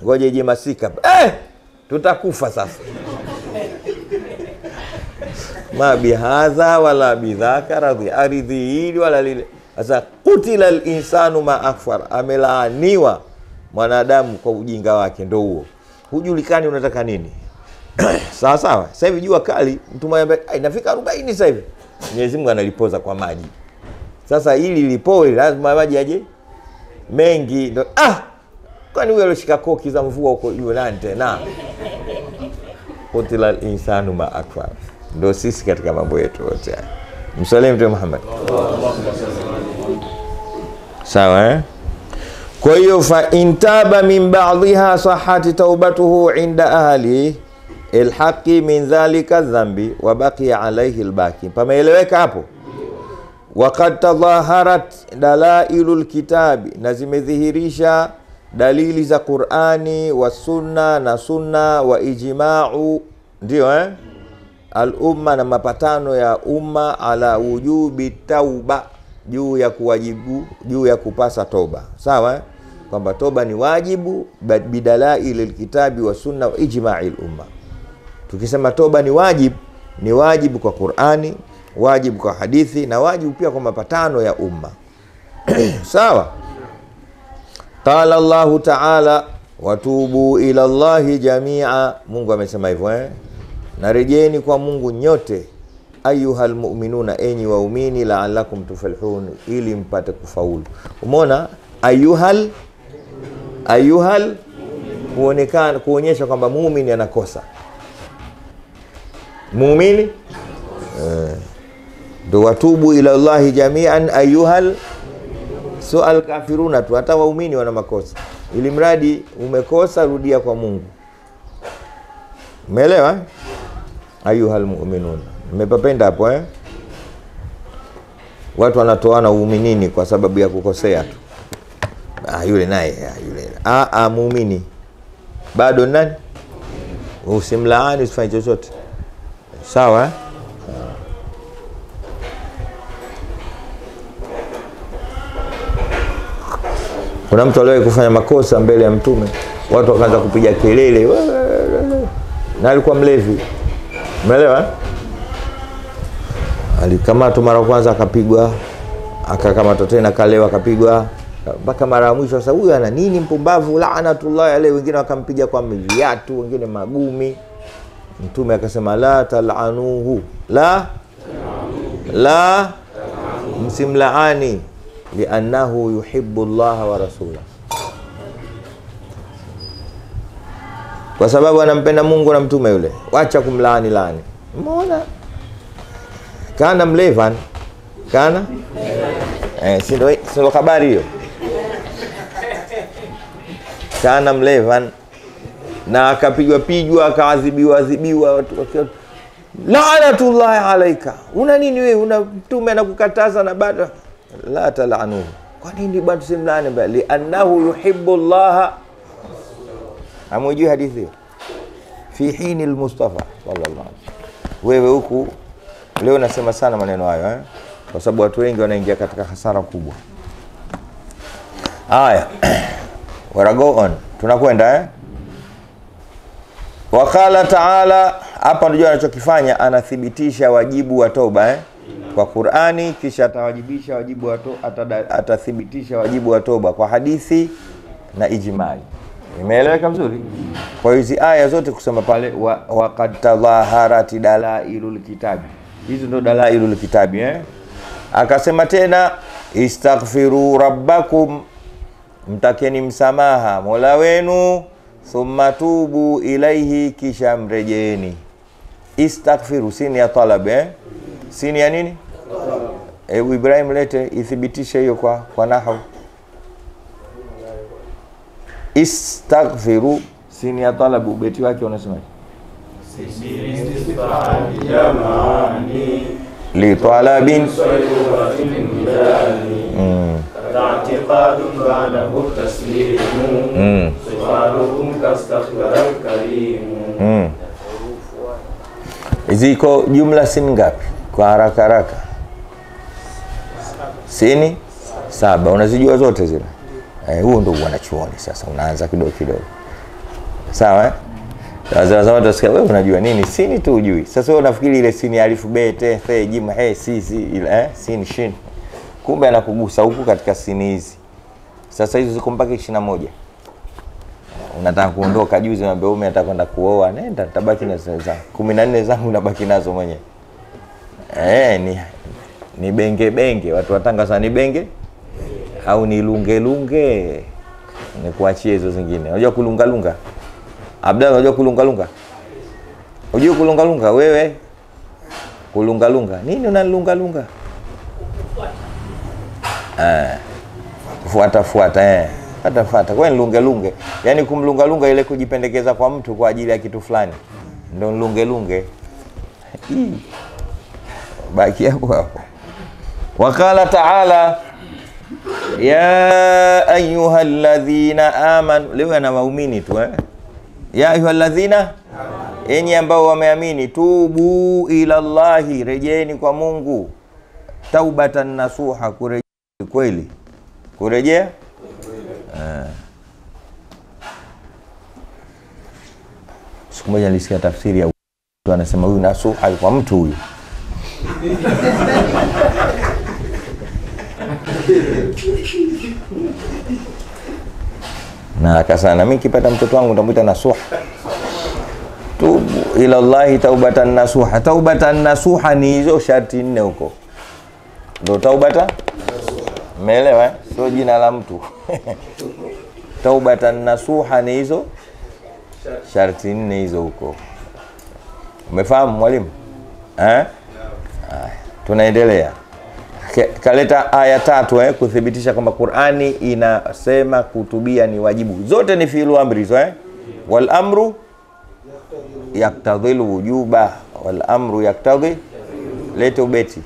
Ngoja ije masika. Tutakufa sasa. Ma bihadha wala bidhaka radhi, aridhi hili wala lile. Sasa qutila al-insanu ma akfar, amelaaniwa mwanadamu kwa ujinga wake. Ndio huo, hujulikani unataka nini. Sawa sawa. Sasa hivi jua kali, mtu mmoja inafika 40 sasa hivi. Mwenyezi Mungu analipoza kwa maji. Sasa ili lipoe lazima maji aje mengi. Ndo kwani huyo alishika koki za mvua huko yule tena. Qutila insanu ma akfar. Ndio sisi katika mambo yetu yote. Msalimu Mtume Muhammad. Sawa Kwa hiyo fa intaba min ba'dha sahati taubatuhu inda ahli alhaqi min dhalika dhanbi wa baqiya alayhi albaqi. Pameeleweka hapo? Waqad tadhaharat dalailul kitabi, na zimedhihirisha dalili za Qur'ani wa sunna na sunna wa ijma'u, ndio al-umma, na mapatano ya umma ala wujubi tauba, juu ya kuwajibu, juu ya kupasa toba. Sawa kwamba toba ni wajibu bidalailil kitabi wa sunna wa ijma'il umma. Tukisema toba ni wajibu kwa Qur'ani, wajibu kwa hadithi, na wajibu pia kwa mapatano ya umma. Sawa. Qala Allahu ta'ala watubu ila Allahi jami'a. Mungu amesema hivyo na rejeni kwa Mungu nyote, ayuhal mu'minuna, enyi waumini, la'allakum tuflihun, ili mpate kufaulu. Umeona ayuhal kuonyesha kwamba muumini anakosa. Muumini ndo watubu ila Allahi jami'an ayuhal su'al kafiruna tu, hata waumini wana makosa. Ili mradi umekosa, rudia kwa Mungu. Umeelewa? Ayuhal mu'minun. Mmepapenda hapo Watu wanatoana uuminini kwa sababu ya kukosea tu. Yule naye yule. Muumini bado nani? Usimlaani, usifanye chochote. Sawa Kuna mtu aliwahi kufanya makosa mbele ya Mtume, watu wakaanza kupiga kelele, na alikuwa mlevi. Umeelewa? Alikamatwa mara kwanza akapigwa, akakamatwa tena akalewa akapigwa, mpaka mara ya mwisho. Sasa huyu ana nini, mpumbavu, laanatullah alayhi. Wengine wakampiga kwa viatu, wengine magumi. Mtume akasema la tal'anuhu, la msimlaani, li'annahu yuhibbu Allah wa rasulahu, kwa sababu anampenda Mungu na mtume yule. Wacha kumlaani. Umeona? Kana mlevan, kana sio habari hiyo. Kana mlevan na akapigwa akaadhibiwa watu laanatullah alayka. Una nini wewe? Una mtume anakukataza na bado la tal'anuhu. Kwa nini bado simlaani? Bali annahu yuhibbu Allah. Amujui hadithi fi hini al-Mustafa sallallahu alaihi wasallam. Wewe huku leo nasema sana maneno hayo kwa sababu watu wengi wanaingia katika hasara kubwa. Haya. Wara go on. Tunakwenda Wakala ta'ala, hapa ndio anachokifanya, anathibitisha wajibu wa toba kwa Qur'ani, kisha atawajibisha wajibu wa toba, atathibitisha wajibu wa toba kwa hadithi na ijmai. Imeeleweka vizuri? Kwa hizi aya zote kusema pale waqad tadhaharati dalailul kitabi. Hizo ndo dalailul kitabi Akasema tena istaghfiru rabbakum, mtakeni msamaha Mola wenu, thumma tubu ilaihi, kisha mrejeni. Istaghfiru sini ya talab sini ya nini? Ibrahim lete ithibitishe hiyo kwa nahwu. Istaghfiru sini ya talab, ubeti wake unasema li talabin i'tiqadun ba'dahu taslimun sifarukum kastaghfaral karim. Ziko jumla sini ngapi kwa haraka? Sini 7. Unazijua zote zile? Huo ndio wanachuoni. Sasa unaanza kidogo. Sawa Sasa watu wasikia wewe unajua nini? Sini tu hujui. Sasa wewe unafikiri ile sini alifu be te the jim he si ile sini shin. Kumbe anakugusa huku katika sini hizi. Sasa hizo ziko mpaka 21. Unataka kuondoka juzi na beume nataka kwenda kuoa, nenda tabaki na zangu 14 zangu nabaki nazo mwenyewe. Ni benge watu watanga sana, ni benge au ni lunge. Ni kuachia hizo zingine. Unajua kulunga? Abdalla, unajua kulunga? Unajua kulunga wewe? Kulunga. Nini unalunga? Fuata. Fuata. Kwa lunge. Yaani kumlunga ile kujipendekeza kwa mtu kwa ajili ya kitu fulani. Ndio lunge. Baki hapo. Wakala ta'ala ya ayyuhalladhina amanu. Leo ana waumini tu ya ayyuhalladhina, enyi ambao wameamini, tubu ila Allahi, rejeeni kwa Mungu, taubatan nasuha, kurejea kweli, kurejea. Siku moja nilisikia tafsiri ya mtu anasema huyu nasuha kwa mtu huyu. Na akasana mimi kipata mtoto wangu nitamuita nasuha. Tubu ila Allahi taubatan nasuha. Taubatan nasuha ni hizo sharti 4 huko. Ndio taubata? Umeelewa? Sio jina la mtu. Taubatan nasuha ni hizo sharti 4 hizo huko. Umefahamu mwalimu? Tunaendelea. Kaleta aya 3 kuthibitisha kwamba Qur'ani inasema kutubia ni wajibu. Zote ni fi'lu amri hizo wal amru yaktadhil wujuba, wal amru yaktadhi. Leta ubeti.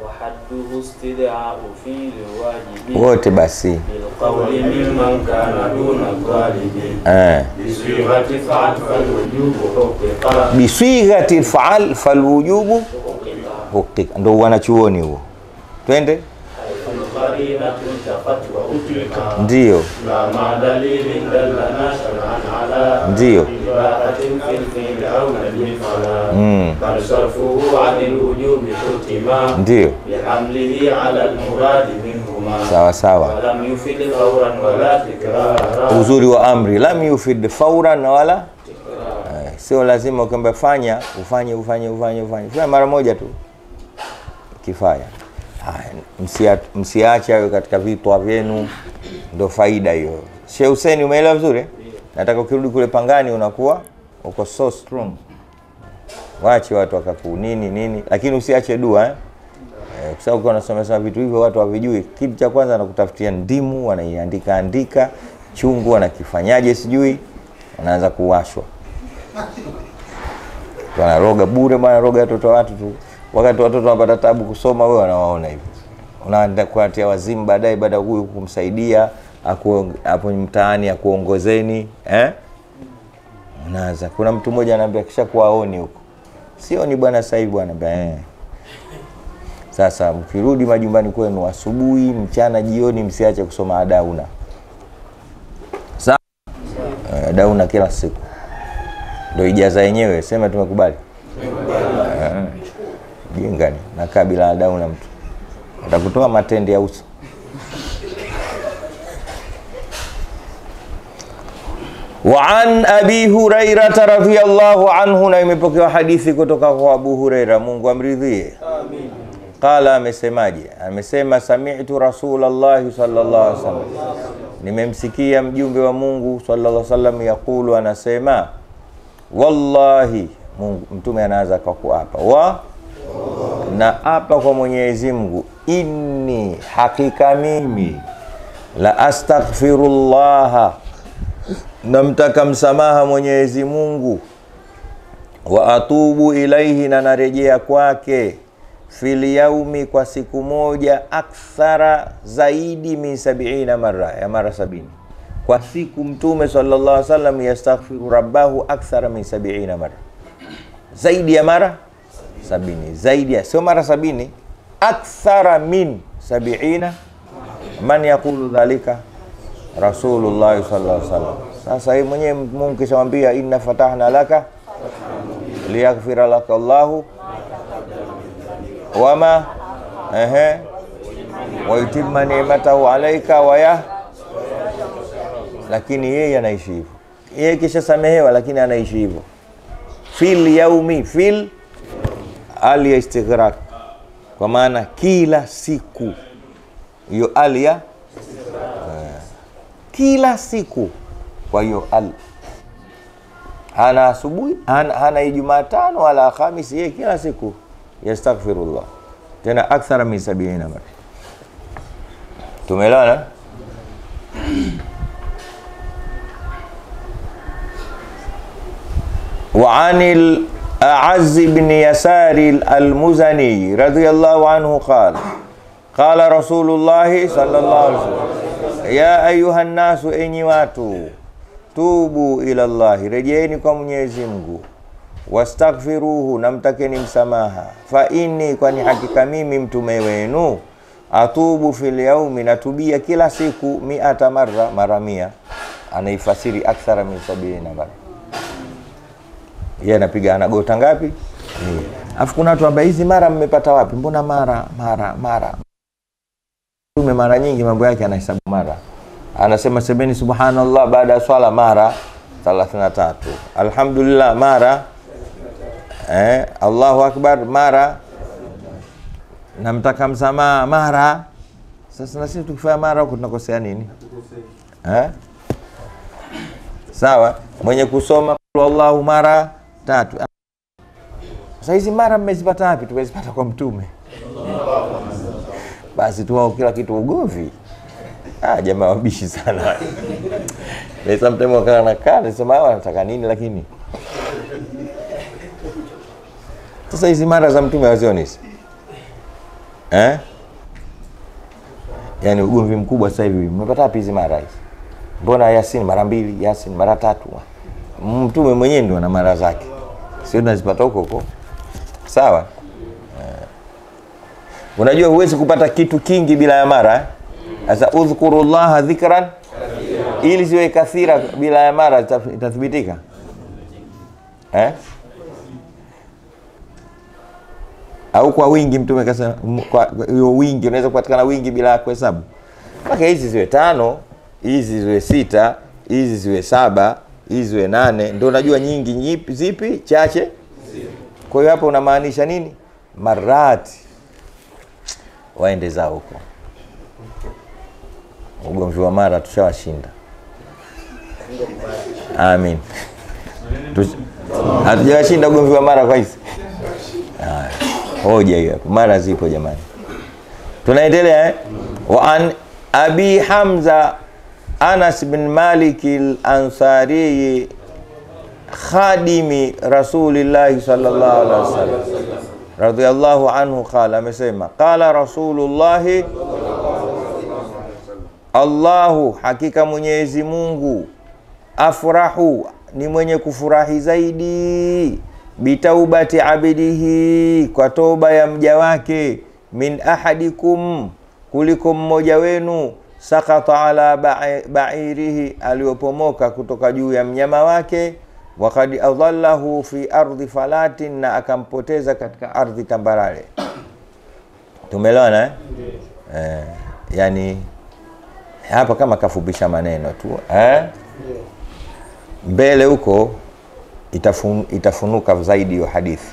Wa hadduhu istida'u fi'li wajibi. Wote basi. Bil qawli mimman kana duna ghalibi. Biswigati fa'al fal wujubu huqiqa. Biswigati fa'al fal wujubu huqiqa. Ndio wanachuoni huo. Twende. Ndio. Ndio. Ndio. Sawa. Uzuri wa amri lam yufid fawran wala sio lazima ukiamba fanya ufanye mara moja tu kifaya. Msiache hayo katika vitu vyenu, ndio faida hiyo. Sheikh Hussein, umeelewa vizuri? Nataka ukirudi kule Pangani unakuwa uko so strong. Waache watu nini, lakini usiache dua kwa sababu ukiwa unasoma vitu hivyo watu hawajui. Kitu cha kwanza anakutafutia ndimu, wanaiandika chungu, wanakifanyaje sijui, wanaanza kuwashwa. Wanaroga bure bwana, roga watoto watu tu. Wakati watoto wanapata tabu kusoma, wewe wanawaona hivi. Unaenda kuatia wazimu baadaye, baada huyu kumsaidia hapo mtaani akuongozeni unaanza. Kuna mtu mmoja ananiambia kisha kuwaoni huko. Sioni bwana sasa hivi bwana Sasa mkirudi majumbani kwenu asubuhi, mchana, jioni, msiache kusoma adauna. Sawa? Adauna kila siku. Ndio ijaza yenyewe, sema tumekubali. Jingani na kabila adauna mtu atakutoa matende ya uso. Wa an Abi Hurairah radhiyallahu anhu, na imepokewa hadithi kutoka kwa Abu Hurairah, Mungu amridhie. Amin. Qala, amesemaje? Amesema sami'tu Rasulullah sallallahu alaihi wasallam, nimemsikia mjumbe wa Mungu sallallahu alaihi wasallam yakulu, anasema wallahi. Mtume anaanza kwa kuapa na apa kwa Mwenyezi Mungu, inni, hakika mimi, la astaghfirullah, namtaka msamaha Mwenyezi Mungu, wa atubu ilaihi, na narejea kwake, fil yaumi, kwa siku moja, akthara, zaidi, min 70 mara, ya mara 70 kwa siku. Mtume sallallahu alaihi wasallam yastaghfiru rabbahu akthara min 70 mara, zaidi ya mara 70, zaidi ya, sio mara 70, akthara min 70. Man yaqulu dhalika? Rasulullah sallallahu alaihi wasallam. Sasa yeye mwenyewe Mungu kishamwambia inna fatahna laka liyaghfira laka Allahu wama wa yutimma ni'matahu alayka lakini yeye anaishi hivyo. Yeye kisha samehewa lakini anaishi hivyo. fil yaumi, fil ali ya istighraq, kwa maana kila siku. Hiyo ali ya kila siku. Kwa hiyo al hana asubuhi, hana Jumatano wala Alhamisi, yeye kila siku yastaghfirullah, tena akthara min 70 mara. Tumeelewana? Wa anil A'azz ibn Yasar al-Muzani radiyallahu anhu qala qala Rasulullah sallallahu alaihi wasallam, ya ayuhan nasu, enyi watu, tubu ila Allah, rejeeni kwa Mwenyezi Mungu, wastaghfiruhu, namtakeni msamaha, fa inni, kwani hakika mimi mtume wenu, atubu fil yaumi, natubia kila siku, 100 marra, mara 100. Anaifasiri akthara min 70 mara. Yeye anapiga anagota ngapi? Afu kuna watu ambao hizi mara mmepata wapi? Mbona mara tume mara nyingi mambo yake anahesabu mara. Anasema semeni subhanallah baada ya swala mara 33, alhamdulillah mara, Allahu akbar mara, namtaka msamaha mara. Sasa na sisi tukifanya mara huko tunakosea nini? Sawa, mwenye kusoma Allahu mara 3. Sasa hizi mara mmezipata wapi? Tumezipata kwa mtume. Basi tu wao kila kitu ugovi. Jamaa wabishi sana. They sometimes wakana sema hawa wanataka nini, lakini sasa hizi mara za mtume wazioni. Yaani ugomvi mkubwa sasa hivi. Mmepata wapi hizi mara hizi? Mbona Yasin mara 2, Yasin mara 3? Mtume mwenyewe ndio ana mara zake. Sio tunazipata huko. Sawa? Unajua huwezi kupata kitu kingi bila ya mara. Sasa udhkurullaha dhikran, ili ziwe kathira bila ya mara itathibitika. Au kwa wingi, mtume akasema kwa hiyo wingi unaweza kupatikana wingi bila kuhesabu. Mpaka hizi ziwe 5, hizi ziwe 6, hizi ziwe 7, hizi ziwe 8, ndio unajua nyingi zipi, chache. Kwa hiyo hapa unamaanisha nini? Marati. Waende zao huko. Ugomvi wa mara tushawashinda. Amin. Hatujawashinda ugomvi wa mara kwa hizi. Hoja hiyo. Mara zipo jamani. Tunaendelea Wa an Abi Hamza Anas bin Malik al-Ansari khadimi Rasulillah sallallahu alaihi wasallam radhiyallahu anhu qala, amesema qala Rasulullah, Allahu, hakika Mwenyezi Mungu, afrahu, ni mwenye kufurahi zaidi, bitaubati abidihi, kwa toba ya mja wake, min ahadikum, kuliko mmoja wenu, sakata ala ba'irihi, aliopomoka kutoka juu ya mnyama wake, waqad adallahu fi ardi falatin, na akampoteza katika ardhi tambarare. Tumeelewana yani hapa kama kafupisha maneno tu mbele huko itafunuka zaidi hiyo hadithi,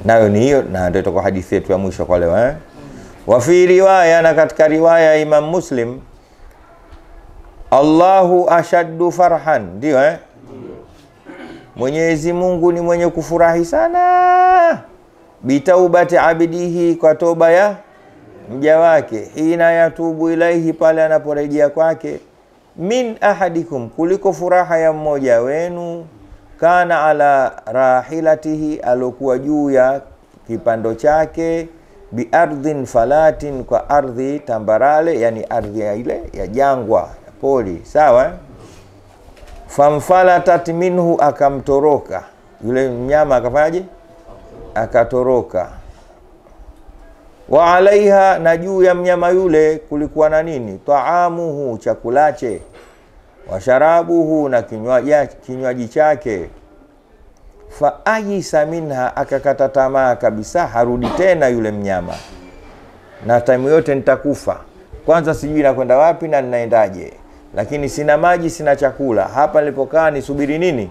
nayo ni hiyo, na ndio itakuwa hadithi yetu ya mwisho kwa leo wa fi riwaya, na katika riwaya Imam Muslim, Allahu ashaddu farhan, ndio Mwenyezi Mungu ni mwenye kufurahi sana, bitaubati abidihi, kwa toba ya mja wake, hina yatubu ilaihi, pale anaporejea kwake, min ahadikum, kuliko furaha ya mmoja wenu, kana ala rahilatihi, alokuwa juu ya kipando chake, bi ardhin falatin, kwa ardhi tambarale, yani ardhi ya ile ya jangwa, ya poli. Sawa famfalatat minhu, akamtoroka yule mnyama, akafanyaje? Akatoroka. Wa alaiha, na juu ya mnyama yule kulikuwa na nini? Taamuhu, chakulache, wa sharabuhu, na kinywaji chake. Fa ayisa minha, akakata tamaa kabisa, harudi tena yule mnyama, na time yote nitakufa, kwanza sijui nakwenda wapi na ninaendaje, lakini sina maji, sina chakula, hapa nilipokaa nisubiri nini?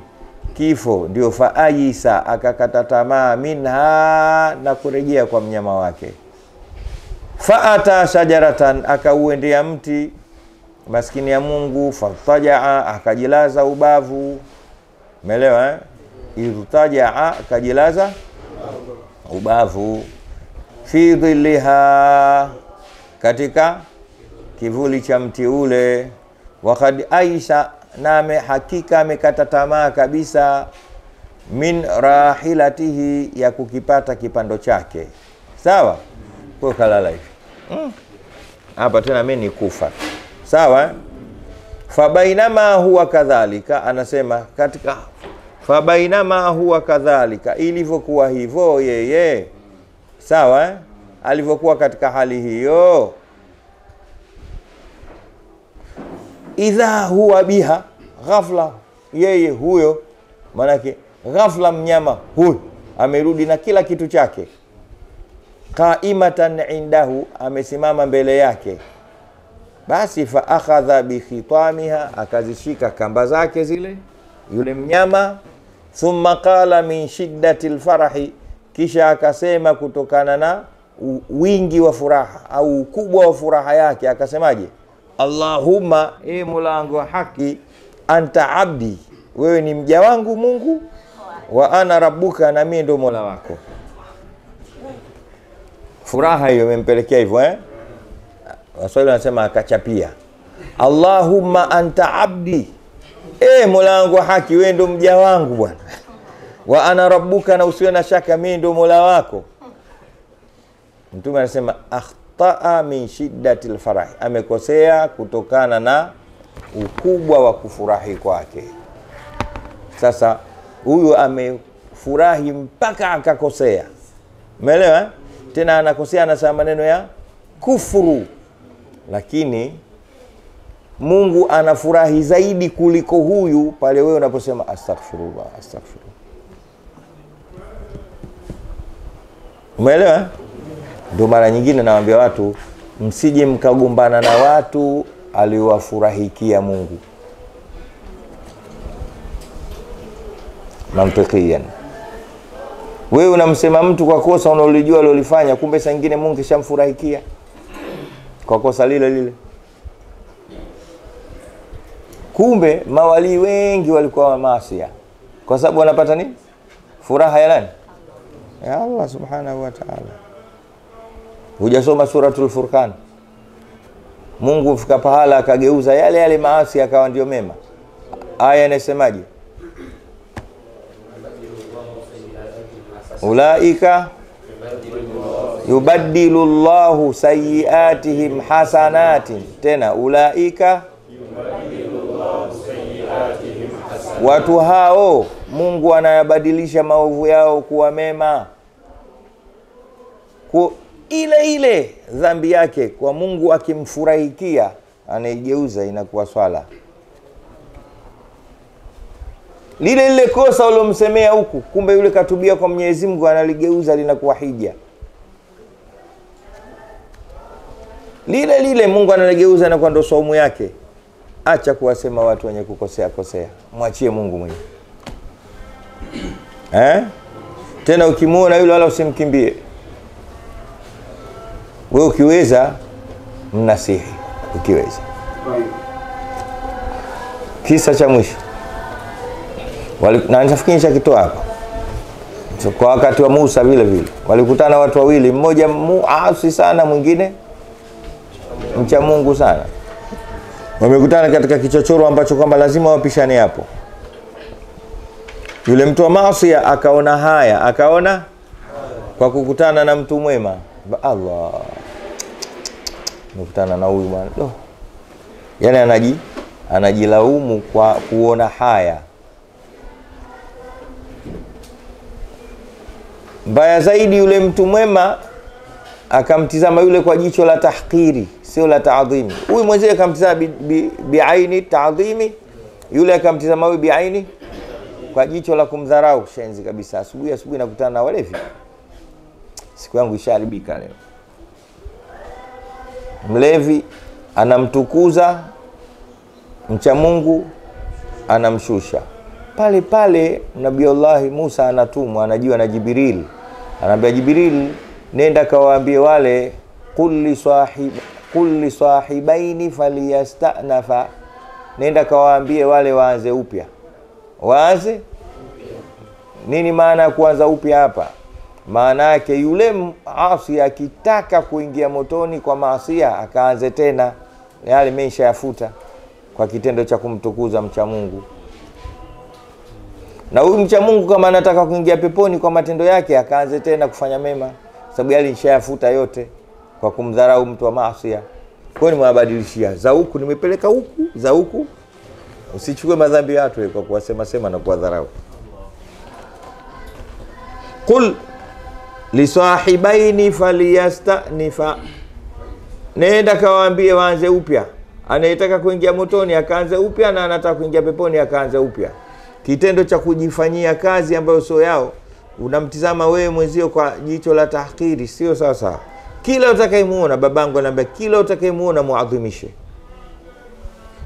kifo, ndio faayisa, akakata tamaa, minha, na kurejea kwa mnyama wake. Faata shajaratan, akauendea mti, maskini ya Mungu, fatajaa, akajilaza ubavu. Umeelewa irtajaa, akajilaza ubavu. Fi dhilliha, katika kivuli cha mti ule. Wakad aisha, name hakika amekata tamaa kabisa, min rahilatihi, ya kukipata kipando chake. Sawa, kwa kalala hivi hapa tena mimi ni kufa. Sawa. Fabainama huwa kadhalika, anasema katika fabainama huwa kadhalika, ilivyokuwa hivyo yeye. Sawa, alivyokuwa katika hali hiyo, idha huwa biha, ghafla yeye huyo, manake ghafla mnyama huyo amerudi na kila kitu chake, qaimatan indahu, amesimama mbele yake. Basi fa akhadha bi khitamiha, akazishika kamba zake zile yule mnyama. Thumma qala min shiddati alfarahi, kisha akasema kutokana na wingi wa furaha au ukubwa wa furaha yake, akasemaje? Allahumma, Mola wangu wa haki, anta abdi, wewe ni mja wangu Mungu, wa ana rabbuka, na mimi ndo Mola wako. Furaha hiyo imempelekea hivyo Waswahili wanasema akachapia. Allahumma anta abdi, Mola wangu wa haki, wewe ndo mja wangu bwana. Wa ana rabbuka, na usiwe na shaka mimi ndo Mola wako. Mtume anasema akhtaa min shiddati alfarah, amekosea kutokana na ukubwa wa kufurahi kwake. Sasa huyu amefurahi mpaka akakosea. Umeelewa? Tena anakosea, anasema maneno ya kufuru, lakini Mungu anafurahi zaidi kuliko huyu pale wewe unaposema astaghfirullah, astaghfirullah. Umeelewa? Ndio mara nyingine nawaambia watu, msije mkagombana na watu aliowafurahikia Mungu. Mantiqiyan, wewe unamsema mtu kwa kosa unaolijua alilofanya, kumbe saa nyingine Mungu kishamfurahikia kwa kosa lile lile. Kumbe mawali wengi walikuwa wa maasi, kwa sababu wanapata nini? Furaha ya nani? Ya Allah subhanahu wa ta'ala. Hujasoma suratul Furqan? Mungu mfika pahala akageuza yale yale maasi akawa ndio mema. Aya inasemaje? Ulaika yubaddilu Allahu sayyiatihim hasanatin. Tena ulaika watu hao Mungu anayabadilisha maovu yao kuwa mema. Kwa ile ile dhambi yake kwa Mungu akimfurahikia, anaigeuza inakuwa swala. Lile lile kosa ulomsemea huku, kumbe yule katubia kwa Mwenyezi Mungu, analigeuza linakuwa hija. Lile lile Mungu analigeuza na kwa ndo saumu yake. Acha kuwasema watu wenye kukosea kosea, mwachie Mungu mwenyewe. Tena ukimuona yule wala usimkimbie. Wewe ukiweza mnasihi, ukiweza. Kisa cha mwisho na nafikiri nishakitoa hapa. Kwa wakati wa Musa vile vile walikutana watu wawili, mmoja muasi sana, mwingine mcha Mungu sana. Wamekutana katika kichochoro ambacho kwamba lazima wapishane hapo. Yule mtu wa maasi akaona haya, akaona kwa kukutana na mtu mwema, Allah, nikutana na huyu bwana. Yaani anajilaumu kwa kuona haya. Mbaya zaidi, yule mtu mwema akamtizama yule kwa jicho la tahqiri, sio la taadhimi. Huyu mwenzie akamtizama biaini taadhimi, yule akamtizama huyu biaini kwa jicho la kumdharau. Shenzi kabisa. Asubuhi nakutana na walevi, siku yangu isharibika leo. Mlevi anamtukuza mcha Mungu, anamshusha. Pale pale Nabii Allah Musa anatumwa, anajiwa na Jibril. Anaambia Jibril, nenda kawaambie wale kulli sahibaini faliyastanafa, nenda kawaambie wale waanze upya. Waanze nini? Maana kuanza upya hapa, maana yake yule asi akitaka kuingia motoni kwa maasiya akaanze tena, yale maisha yafuta kwa kitendo cha kumtukuza mcha Mungu. Na huyu mcha Mungu kama anataka kuingia peponi kwa matendo yake akaanze tena kufanya mema, sababu yale nishayafuta yote kwa kumdharau mtu wa maasiya. Kwa hiyo nimewabadilishia, za huku nimepeleka huku, za huku. Usichukue madhambi ya watu kwa kuwasema sema na kuwadharau. Qul li sahibaini faliyastanifa, nenda kawaambie waanze upya. Anayetaka kuingia motoni akaanze upya, na anataka kuingia peponi akaanze upya. Kitendo cha kujifanyia kazi ambayo sio yao, unamtizama wewe mwenzio kwa jicho la tahkiri, sio sawa sawa. Kila utakayemuona, babangu anambia, kila utakayemuona muadhimishe.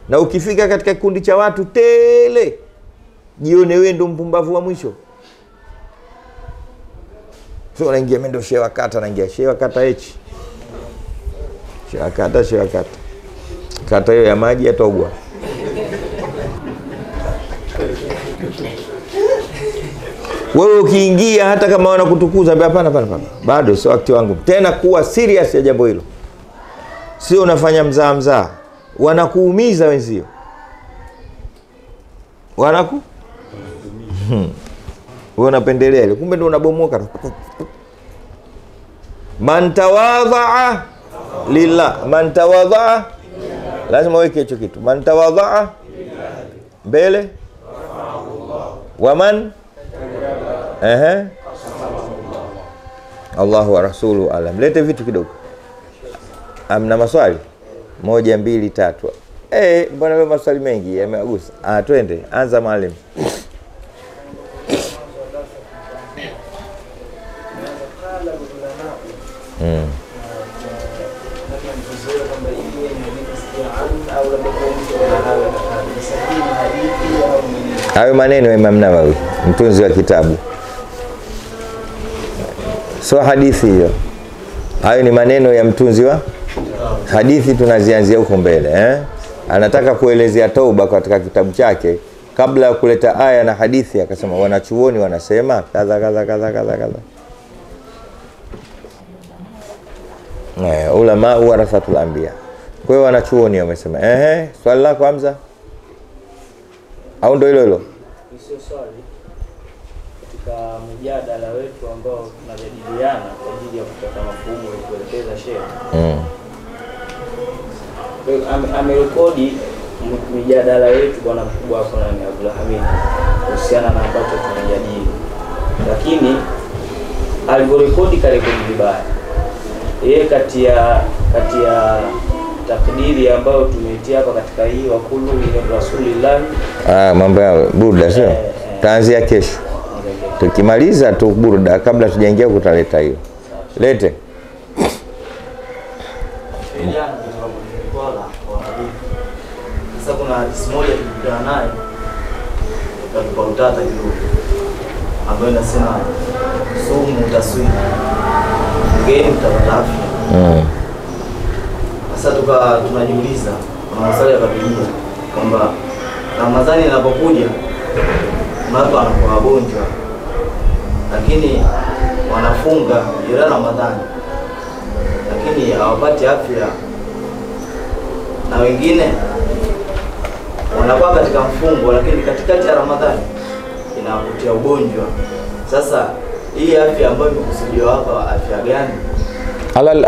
Na ukifika katika kikundi cha watu tele, jione wewe ndo mpumbavu wa mwisho. Sio unaingia mendo shewa kata, naingia shewa kata hichi. Shewa kata. Kata hiyo ya maji ya Togwa. Wewe ukiingia hata kama wanakutukuza, hapana. Bado sio wakati wangu. Tena kuwa serious ya jambo hilo. Sio unafanya mzaa. Wanakuumiza wenzio. Wewe unapendelea ile, kumbe ndio unabomoka. Man tawadhaa lillah, man tawadhaa, lazima weke hicho kitu. Man tawadhaa mbele waman Allahu wa rasuluhu alam. Lete vitu kidogo. Amna maswali 1 2 3. Mbona wewe maswali mengi yameagusa? Twende, anza mwalimu. Hayo maneno ya Imam Nawawi, mtunzi wa kitabu. So hadithi hiyo. Hayo ni maneno ya mtunzi wa hadithi, tunazianzia huko mbele. Anataka kuelezea tauba katika kitabu chake, kabla ya kuleta aya na hadithi akasema wanachuoni wanasema kadha. Ulama warathatul anbiya. Kwa hiyo wanachuoni wamesema. Swali lako Hamza? Au ndio hilo? Sio swali. Katika mjadala wetu ambao tunajadiliana kwa ajili ya kupata mafumo ya kuelekeza shehe. Amerekodi mjadala wetu bwana mkubwa hapo na Abdul Hamid kuhusiana na ambacho tunajadili. Lakini alivyorekodi karekodi vibaya. Yeye kati ya takdiri ambayo tumeitia hapa katika hii wa kullu ni Rasulillah. Mambo ya burda sio? Taanzia kesho. Tukimaliza tu burda, kabla tujaingia kutaleta hiyo. Lete. Sasa kuna hadithi moja tulikutana naye kwa utata kidogo, ambayo inasema sumu taswiri ngeni utapata afya. Sasa tunajiuliza, kuna maswali ya Biblia kwamba Ramadhani inapokuja watu wanakuwa wagonjwa, lakini wanafunga ila Ramadhani, lakini hawapati afya, na wengine wanakuwa katika mfungo lakini katikati ya Ramadhani inawakutia ugonjwa. Sasa hii afya ambayo imekusudiwa hapa, afya gani? Alal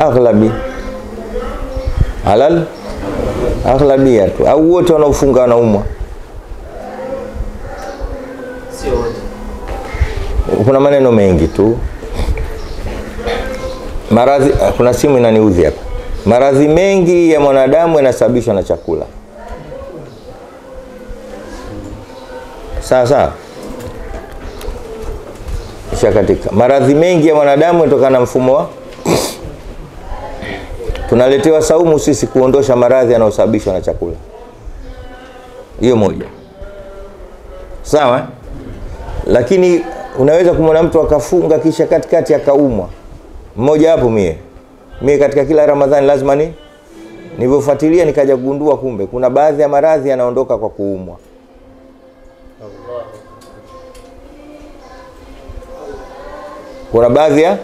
aghlabia tu, au wote wanaofunga wanaumwa? Sio wote. Kuna maneno mengi tu. Maradhi, kuna simu inaniudhi hapa. Maradhi mengi ya mwanadamu yanasababishwa na chakula. Sawa. Katika maradhi mengi ya mwanadamu yanatokana na mfumo wa tunaletewa saumu sisi kuondosha maradhi yanayosababishwa na chakula. Hiyo moja. Sawa? Lakini unaweza kumwona mtu akafunga kisha katikati akaumwa. Mmoja hapo mie katika kila Ramadhani lazima nilivyofuatilia nikaja kugundua kumbe kuna baadhi ya maradhi yanaondoka kwa kuumwa. Kuna baadhi ya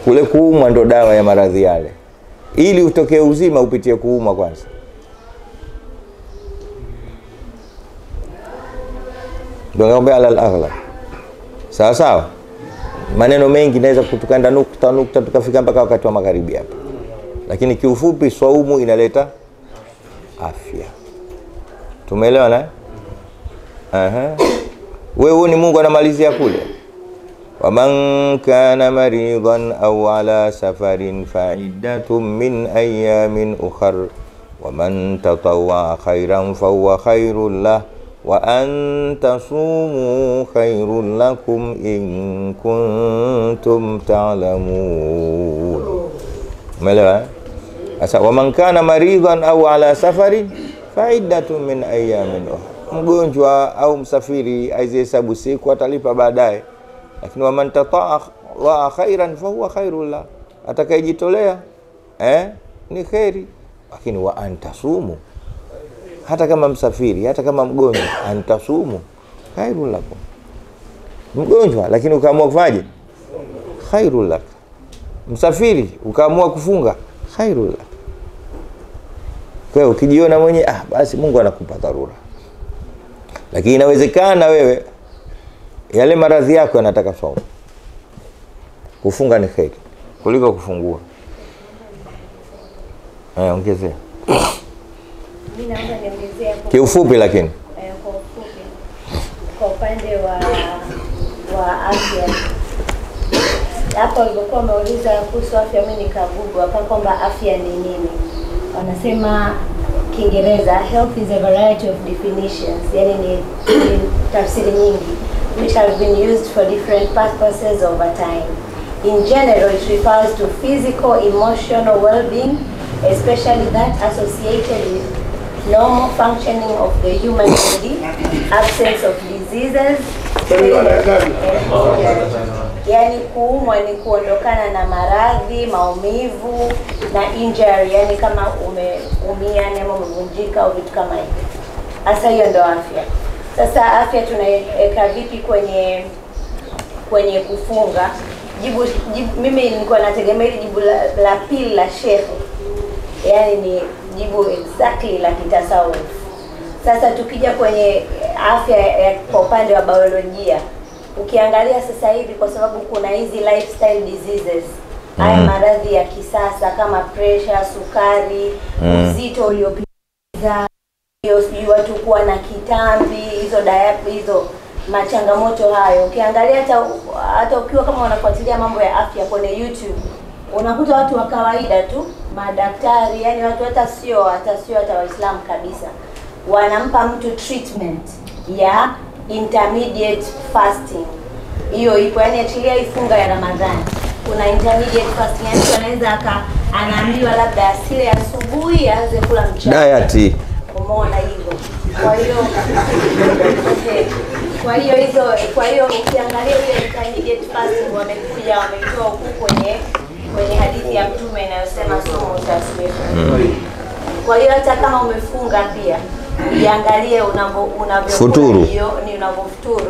kule kuumwa ndo dawa ya maradhi yale. Ili utokee uzima upitie kuumwa kwanza. Ndio ngombe alal aghla. Sawa sawa. Maneno mengi naweza kutukanda nukta tukafika mpaka wakati wa magharibi hapa. Lakini kiufupi swaumu inaleta afya. Tumeelewana? Wewe ni Mungu anamalizia kule. وَمَنْ كَانَ مَرِيضًا أَوْ عَلَى سَفَرٍ فَعِدَّةٌ مِّنْ أَيَّامٍ أُخَرَ وَمَنْ تَطَوَّعَ خَيْرًا فَهُوَ خَيْرٌ لَهُ وَأَنْ تَصُومُوا خَيْرٌ لَكُمْ إِنْ كُنْتُمْ تَعْلَمُونَ. Umeelewa? Sasa وَمَنْ كَانَ مَرِيضًا أَوْ عَلَى سَفَرٍ فَعِدَّةٌ مِّنْ أَيَّامٍ أُخَرَ. Mgonjwa au msafiri aihesabu siku atalipa baadaye. Lakini waman tata'a khairan fa huwa khairul la, atakayejitolea ni khairi. Lakini wa antasumu, hata kama msafiri, hata kama mgonjwa, antasumu khairul lakum. Mgonjwa lakini ukaamua kufaje, khairul lak. Msafiri ukaamua kufunga, khairul lak. Kwa ukijiona mwenye basi Mungu anakupa dharura. Lakini inawezekana wewe yale maradhi yako yanataka saumu. Kufunga ni kheri kuliko kufungua. Ongezea. Mimi naomba niongezee hapo. Kiufupi lakini. Kwa ufupi. Kwa upande wa afya. Hapo walikuwa wameuliza kuhusu afya, mimi nikagugu hapa kwamba afya ni nini. Wanasema Kiingereza health is a variety of definitions. Yani ni tafsiri nyingi which have been used for different purposes over time. In general, it refers to physical, emotional well-being, especially that associated with normal functioning of the human body, absence of diseases. Yani kuumwa ni kuondokana na maradhi, maumivu na injury, yani kama umeumia ama umevunjika au vitu kama hivyo. Hasa hiyo ndo afya. Sasa afya tunaweka vipi kwenye kufunga? Mimi nilikuwa nategemea jibu la pili la Sheikh. Yaani ni jibu exactly la kitasawuf. Sasa tukija kwenye afya kwa upande wa biolojia, ukiangalia sasa hivi kwa sababu kuna hizi lifestyle diseases, haya maradhi ya kisasa kama pressure, sukari, uzito uliopita, sijui watu kuwa na kitambi, hizo machangamoto hayo. Ukiangalia hata ukiwa kama unafuatilia mambo ya afya kwenye YouTube, unakuta watu wa kawaida tu, madaktari, yani watu hata sio Waislamu kabisa, wanampa mtu treatment ya intermediate fasting. Hiyo ipo, yani achilia ifunga ya Ramadhani. Kuna intermediate fasting, yani anaweza anaambiwa labda asile asubuhi aanze kula mchana. Diet. Umeona hivyo. Kwa hiyo ukiangalia ile intermediate fasting wameitoa huku kwenye hadithi ya Mtume inayosema sumu tasbihu. Kwa hiyo hata kama umefunga pia iangalie unavyofuturu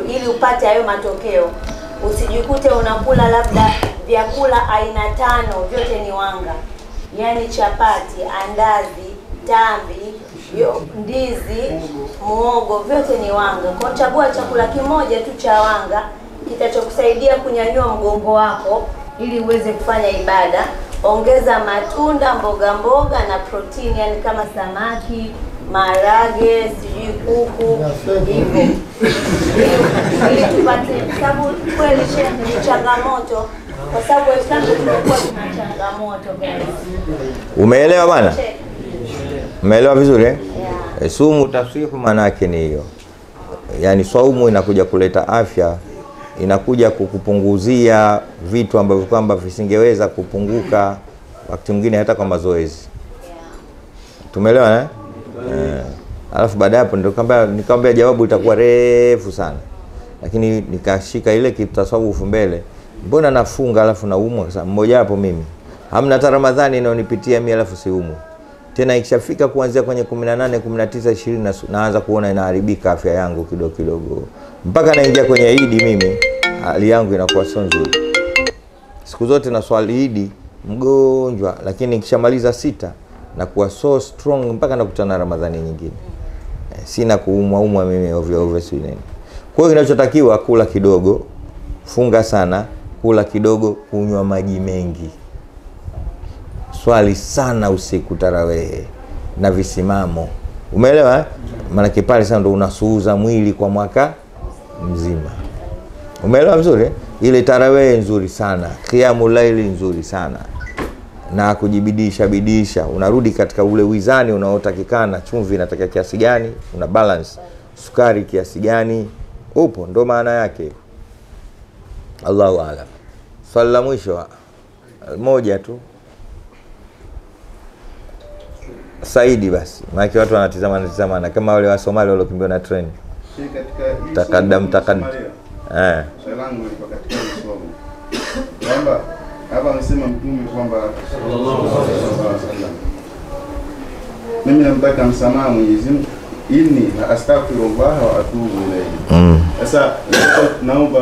ili upate hayo matokeo. Usijikute unakula labda vyakula aina 5 vyote ni wanga. Yaani chapati, andazi, tambi, ndizi, muogo vyote ni wanga. Kwa chagua chakula kimoja tu cha wanga kitachokusaidia kunyanyua mgongo wako ili uweze kufanya ibada. Ongeza matunda, mboga na protini, yani kama samaki, maharage, sijui kuku hivyo. Ili tupate, sababu kweli ni changamoto, kwa sababu Waislamu tumekuwa tuna changamoto guys. Umeelewa bwana? Umeelewa vizuri eh? Yeah. Sumu tafsihu maana yake ni hiyo. Yaani saumu inakuja kuleta afya, inakuja kukupunguzia vitu ambavyo kwamba visingeweza kupunguka wakati mwingine hata kwa mazoezi. Tumeelewa eh? Alafu baada hapo ndio nikamwambia jawabu itakuwa refu sana. Lakini nikashika ile kitasawufu mbele. Mbona nafunga alafu naumwa? Sasa mmoja hapo mimi. Hamna hata Ramadhani inayonipitia mimi alafu siumwi. Tena ikishafika kuanzia kwenye 18, 19, 20 naanza kuona inaharibika afya yangu kidogo. Mpaka naingia kwenye Eid mimi hali yangu inakuwa sio nzuri. Siku zote na swali Eid mgonjwa, lakini nikishamaliza 6 na kuwa so strong mpaka nakutana Ramadhani nyingine. Sina kuumwa mimi ovyo si nini. Kwa hiyo kinachotakiwa kula kidogo, funga sana, kula kidogo, kunywa maji mengi. Swali sana usiku tarawehe na visimamo. Umeelewa? Maana pale sana ndo unasuuza mwili kwa mwaka mzima. Umeelewa vizuri? Ile tarawehe nzuri sana, qiyamul laili nzuri sana. Na kujibidisha, unarudi katika ule wizani unaotakikana, chumvi inatakiwa kiasi gani, una balance, sukari kiasi gani, upo, ndo maana yake. Allahu a'lam. Swali la mwisho moja tu. Saidi basi. Maana watu wanatizama kama wale wa Somalia waliokimbia na treni. Takadam. Swali langu liko katika somo. Kwamba hapa amesema Mtume kwamba sallallahu alaihi wasallam, mimi namtaka msamaha Mwenyezi Mungu, inni la astaghfirullah wa atubu ilayhi. Sasa naomba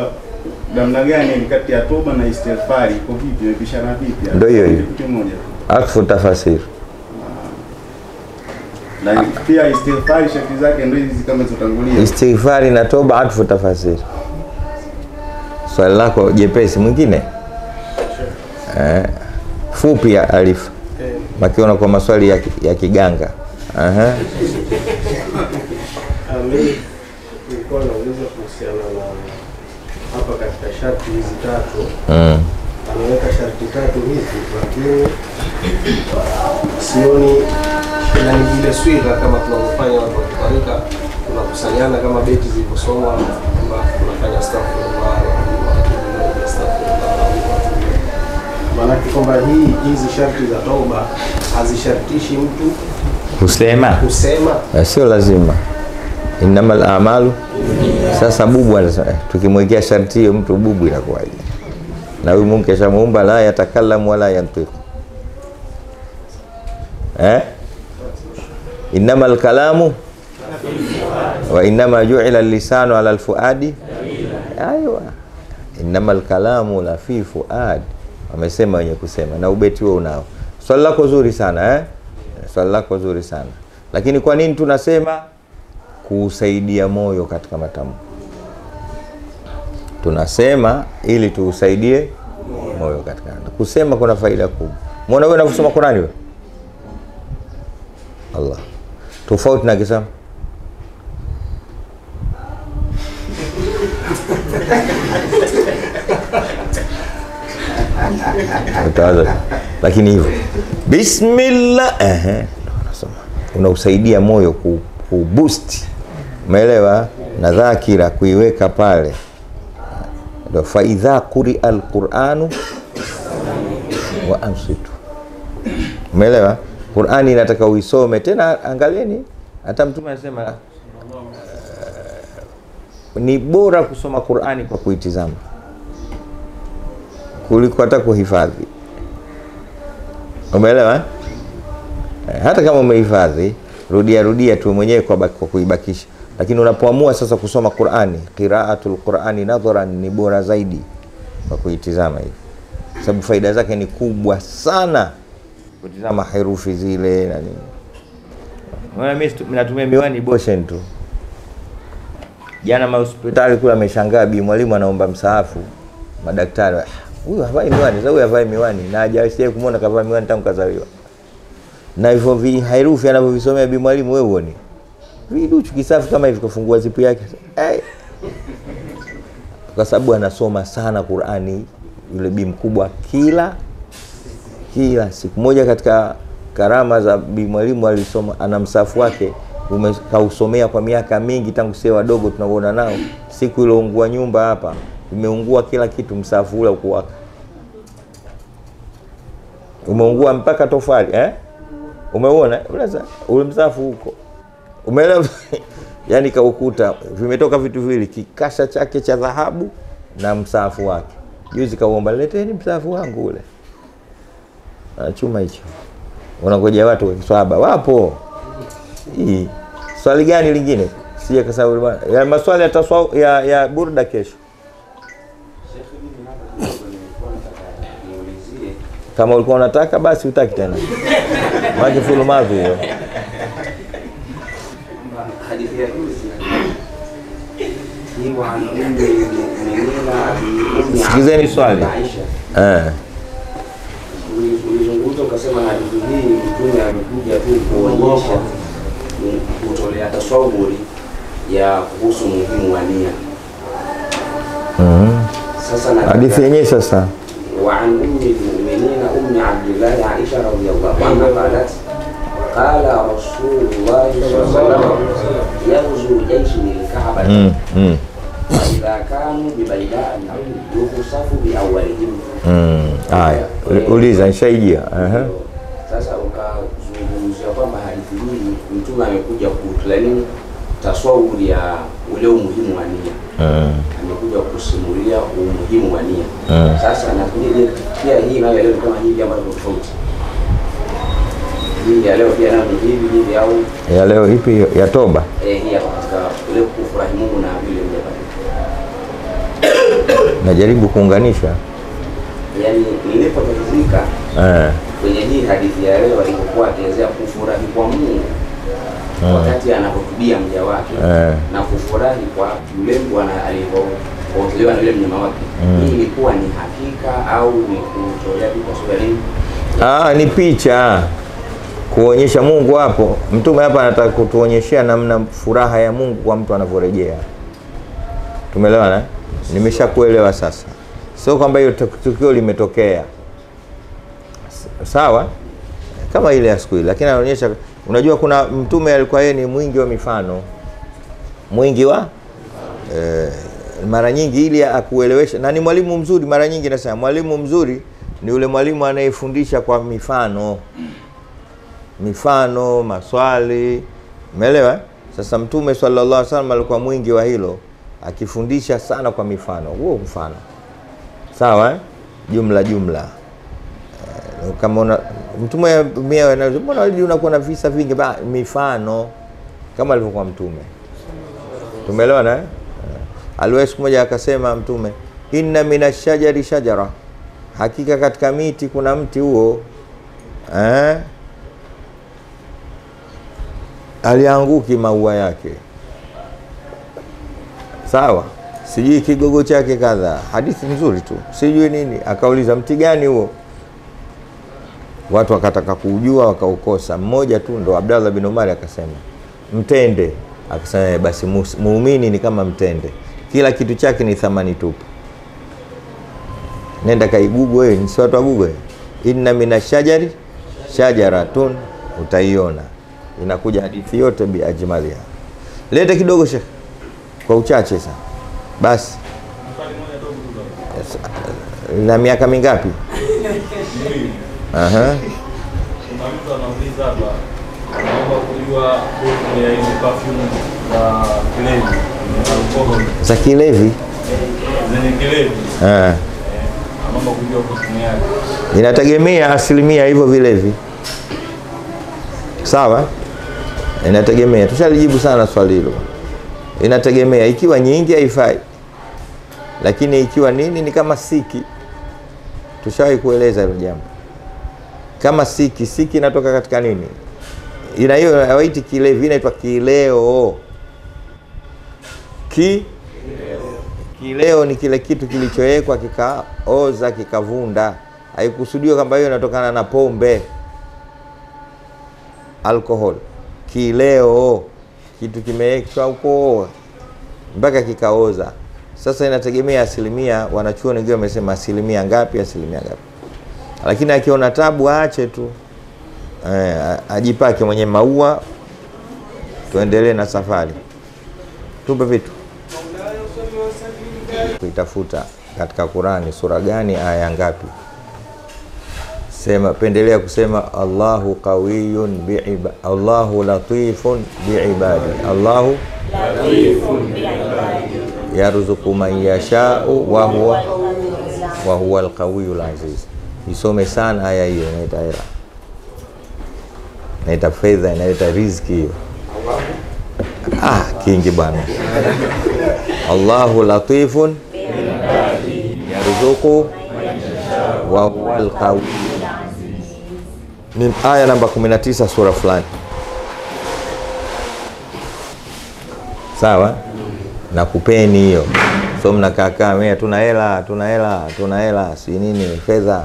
namna gani kati ya toba na istighfari iko vipi, imepishana vipi? Ndio hiyo kitu kimoja. Akfu tafasiri. Na pia istighfari shakli zake ndio hizi kama zilizotangulia. Istighfari na toba akfu tafasiri. Swali lako jepesi mwingine? Fupi ya Alif. Makiona kwa maswali ya kiganga. Nilikuwa nauliza kuhusiana na hapa katika sharti hizi tatu. Ameweka sharti tatu hizi, lakini sioni yani ile swira kama tunavyofanya watu wa kitarika, tunakusanyana kama beti zilivyosomwa kwamba tunafanya astaghfirullah. Maana kwamba hizi sharti za toba hazishartishi mtu kusema sio lazima. Innamal a'malu. Sasa bubu tukimwekea sharti hiyo mtu bubu inakuwaje? Na huyu Mungu keshamuumba la yatakallamu wala yantiqu. Innamal kalamu wa innama ju'ila al-lisanu 'ala al-fuadi. Aywa. Innamal kalamu la fi fuad. Wamesema wenye kusema na ubeti huo unao. Swali lako zuri sana Swali lako zuri sana. Lakini kwa nini tunasema kuusaidia moyo katika matamko? Tunasema ili tuusaidie moyo katika. Kusema kuna faida kubwa. Muona wewe unasoma Qur'ani wewe? Allah. Tofauti na kisema. Lakini hivyo bismillah unasoma, unausaidia moyo kuboost, umeelewa, na dhakira kuiweka pale. Ndio fa idha quri'a al-Qur'anu wa ansitu, umeelewa. Qur'ani inataka uisome tena. Angalieni hata Mtume anasema ni bora kusoma Qur'ani kwa kuitizama kuliko hata kuhifadhi. Umeelewa? Hata kama umehifadhi, rudia tu mwenyewe kwa kuibakisha. Lakini unapoamua sasa kusoma Qur'ani, qira'atul Qur'ani nadharan ni bora zaidi kwa kuitizama hivi. Sababu faida zake ni kubwa sana. Kutizama herufi zile na nini. Mimi natumia miwani Boshen tu. Jana hospitali kula ameshangaa bi mwalimu anaomba msaafu. Madaktari, huyu havai miwani, sasa huyu havai miwani na hajawahi kumuona kavaa miwani tangu kazaliwa. Na hivyo herufi anavyovisomea bi mwalimu wewe uone. Viduchu kisafi kama hivi kufungua zipu yake. Kwa sababu anasoma sana Qur'ani yule bi mkubwa kila siku. Moja katika karama za bi mwalimu alisoma, ana msafu wake umekausomea kwa miaka mingi tangu sisi wadogo tunaona nao. Siku ile ungua nyumba hapa, imeungua kila kitu, msafu ule ukuwaka. Umeungua mpaka tofali, umeona? Ule msafu huko. Umeelewa? Yani kaukuta vimetoka vitu viwili, kikasha chake cha dhahabu na msaafu wake. Juzi kaomba, leteni msaafu wangu ule. Chuma hicho. Unangoja watu wa Kiswahaba wapo. Hii swali gani lingine? Sije kasahau bwana. Ya maswali ya burda kesho. Kama ulikuwa unataka basi utaki tena. Maji fulumavu hiyo. Hadithi ya juzi ni wa Sikizeni swali. Ulizungumza ukasema hadithi hii mtume amekuja tu kuonyesha kutolea tasawuri ya kuhusu muhimu wa nia. Sasa na hadithi yenyewe sasa وعن أم المؤمنين أم عبد الله عائشة رضي الله عنها قالت قال رسول الله صلى الله عليه وسلم يغزو جيش الكعبة وإذا كانوا ببيداء يخصف بأولهم. uliza nishaijia. Sasa ukazungumzia kwamba hadithi hii mtume amekuja kutulani tasawuri ya ule umuhimu wa nia. Amekuja kusimulia umuhimu wa nia. Sasa nakuja pia hii nayo leo kama hivi ambayo tofauti. Hii ya leo pia na hivi au ya leo ipi ya toba? Hii katika ule kufurahi Mungu na vile vile. Najaribu kuunganisha. Yaani nilipotatizika kwenye hii hadithi ya leo alipokuwa akielezea kufurahi kwa Mungu wakati anapotubia mja wake na kufurahi kwa yule bwana alipotolewa na yule mnyama wake. Hii ilikuwa ni hakika au ni kutolea kwa sababu ni picha kuonyesha Mungu hapo. Mtume hapa anataka kutuonyeshia namna furaha ya Mungu kwa mtu anavyorejea. Tumeelewana? Nimeshakuelewa sasa. Sio kwamba hiyo tukio limetokea. Sawa? Kama ile ya siku ile, lakini anaonyesha. Unajua kuna mtume alikuwa yeye ni mwingi wa mifano. Mwingi wa mara nyingi ili akuelewesha, na ni mwalimu mzuri. Mara nyingi nasema mwalimu mzuri ni yule mwalimu anayefundisha kwa mifano. Mifano, maswali. Umeelewa? Sasa Mtume sallallahu alaihi wasallam alikuwa mwingi wa hilo, akifundisha sana kwa mifano. Huo mfano. Sawa? Jumla. Kama una Mtume mwenyewe mbona unakuwa na visa vingi mifano kama alivyokuwa Mtume. Tumeelewana? Aliwahi siku moja akasema Mtume, inna minashajari shajara, hakika katika miti kuna mti huo alianguki maua yake. Sawa? Sijui kigogo chake kadha. Hadithi nzuri tu. Sijui nini. Akauliza mti gani huo? Watu wakataka kujua wakaukosa. Mmoja tu ndo Abdallah bin Umar akasema mtende. Akasema basi muumini ni kama mtende, kila kitu chake ni thamani tupu. Nenda kaigugu wewe, ni watu wa Google. Inna minashajari shajaratun, utaiona. Inakuja hadithi yote bi ajmaliha. Leta kidogo Sheikh. Kwa uchache sana. Basi. Na miaka mingapi? Kuna mtu anauliza hapa, naomba kujua hukumu ya hizo perfume za kilevi, alcohol. Za kilevi? Zenye kilevi. Naomba kujua hukumu yake. Inategemea asilimia hivyo vilevi. Sawa? Inategemea. Tushalijibu sana swali hilo. Inategemea, ikiwa nyingi haifai. Lakini ikiwa nini ni kama siki. Tushawahi kueleza hilo jambo. Kama siki inatoka katika nini? Ina hiyo hawaiti kilevi, inaitwa kileo. Kileo ni kile kitu kilichowekwa kikaoza kikavunda. Haikusudiwa kwamba hiyo inatokana na pombe. Alcohol. Kileo, kitu kimewekwa huko mpaka kikaoza. Sasa inategemea asilimia, wanachuoni wengine wamesema asilimia ngapi. Lakini akiona tabu aache tu. Ajipake mwenye maua, tuendelee na safari. Tupe vitu. Kuitafuta katika Qur'ani sura gani aya ngapi? Sema, pendelea kusema Allahu qawiyun bi'ibadi, Allahu latifun bi'ibadi, Allahu latifun bi'ibadi, yarzuqu man yasha'u wa huwa al-qawiyul aziz. Isome sana aya hiyo, inaita hela, inaita fedha, inaita riziki hiyo. Kingi bwana. Allahu latifun bi'ibadi, yarzuqu wa huwa al-qawiyul. Ni aya namba 19 sura fulani. Sawa? Na kupeni hiyo. So mnakaa mimi tuna hela, si nini fedha.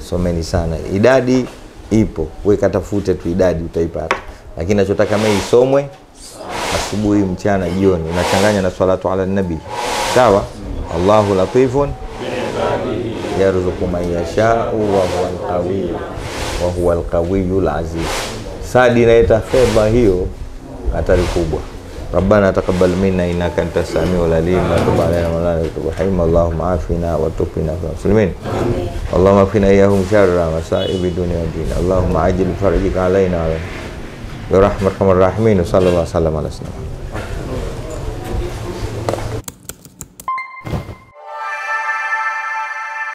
Someni sana. Idadi ipo. Wewe katafute tu idadi utaipata. Lakini ninachotaka mimi isomwe asubuhi, mchana, jioni. Unachanganya na salatu ala nabii. Sawa? Allahu latifun yarzuqu man yasha'u wa huwa al-qawiyul aziz. Sadi inaita fedha hiyo, hatari kubwa. Rabbana taqabbal minna innaka antas samiul alim wa tub alaina wa la tub rahim. Allahumma afina wa tufina muslimin. Allahumma afina iyahum sharra masaibi dunya wa din. Allahumma ajil farajika alaina wa bi rahmatika arrahmin. Sallallahu alaihi wasallam ala sayyidina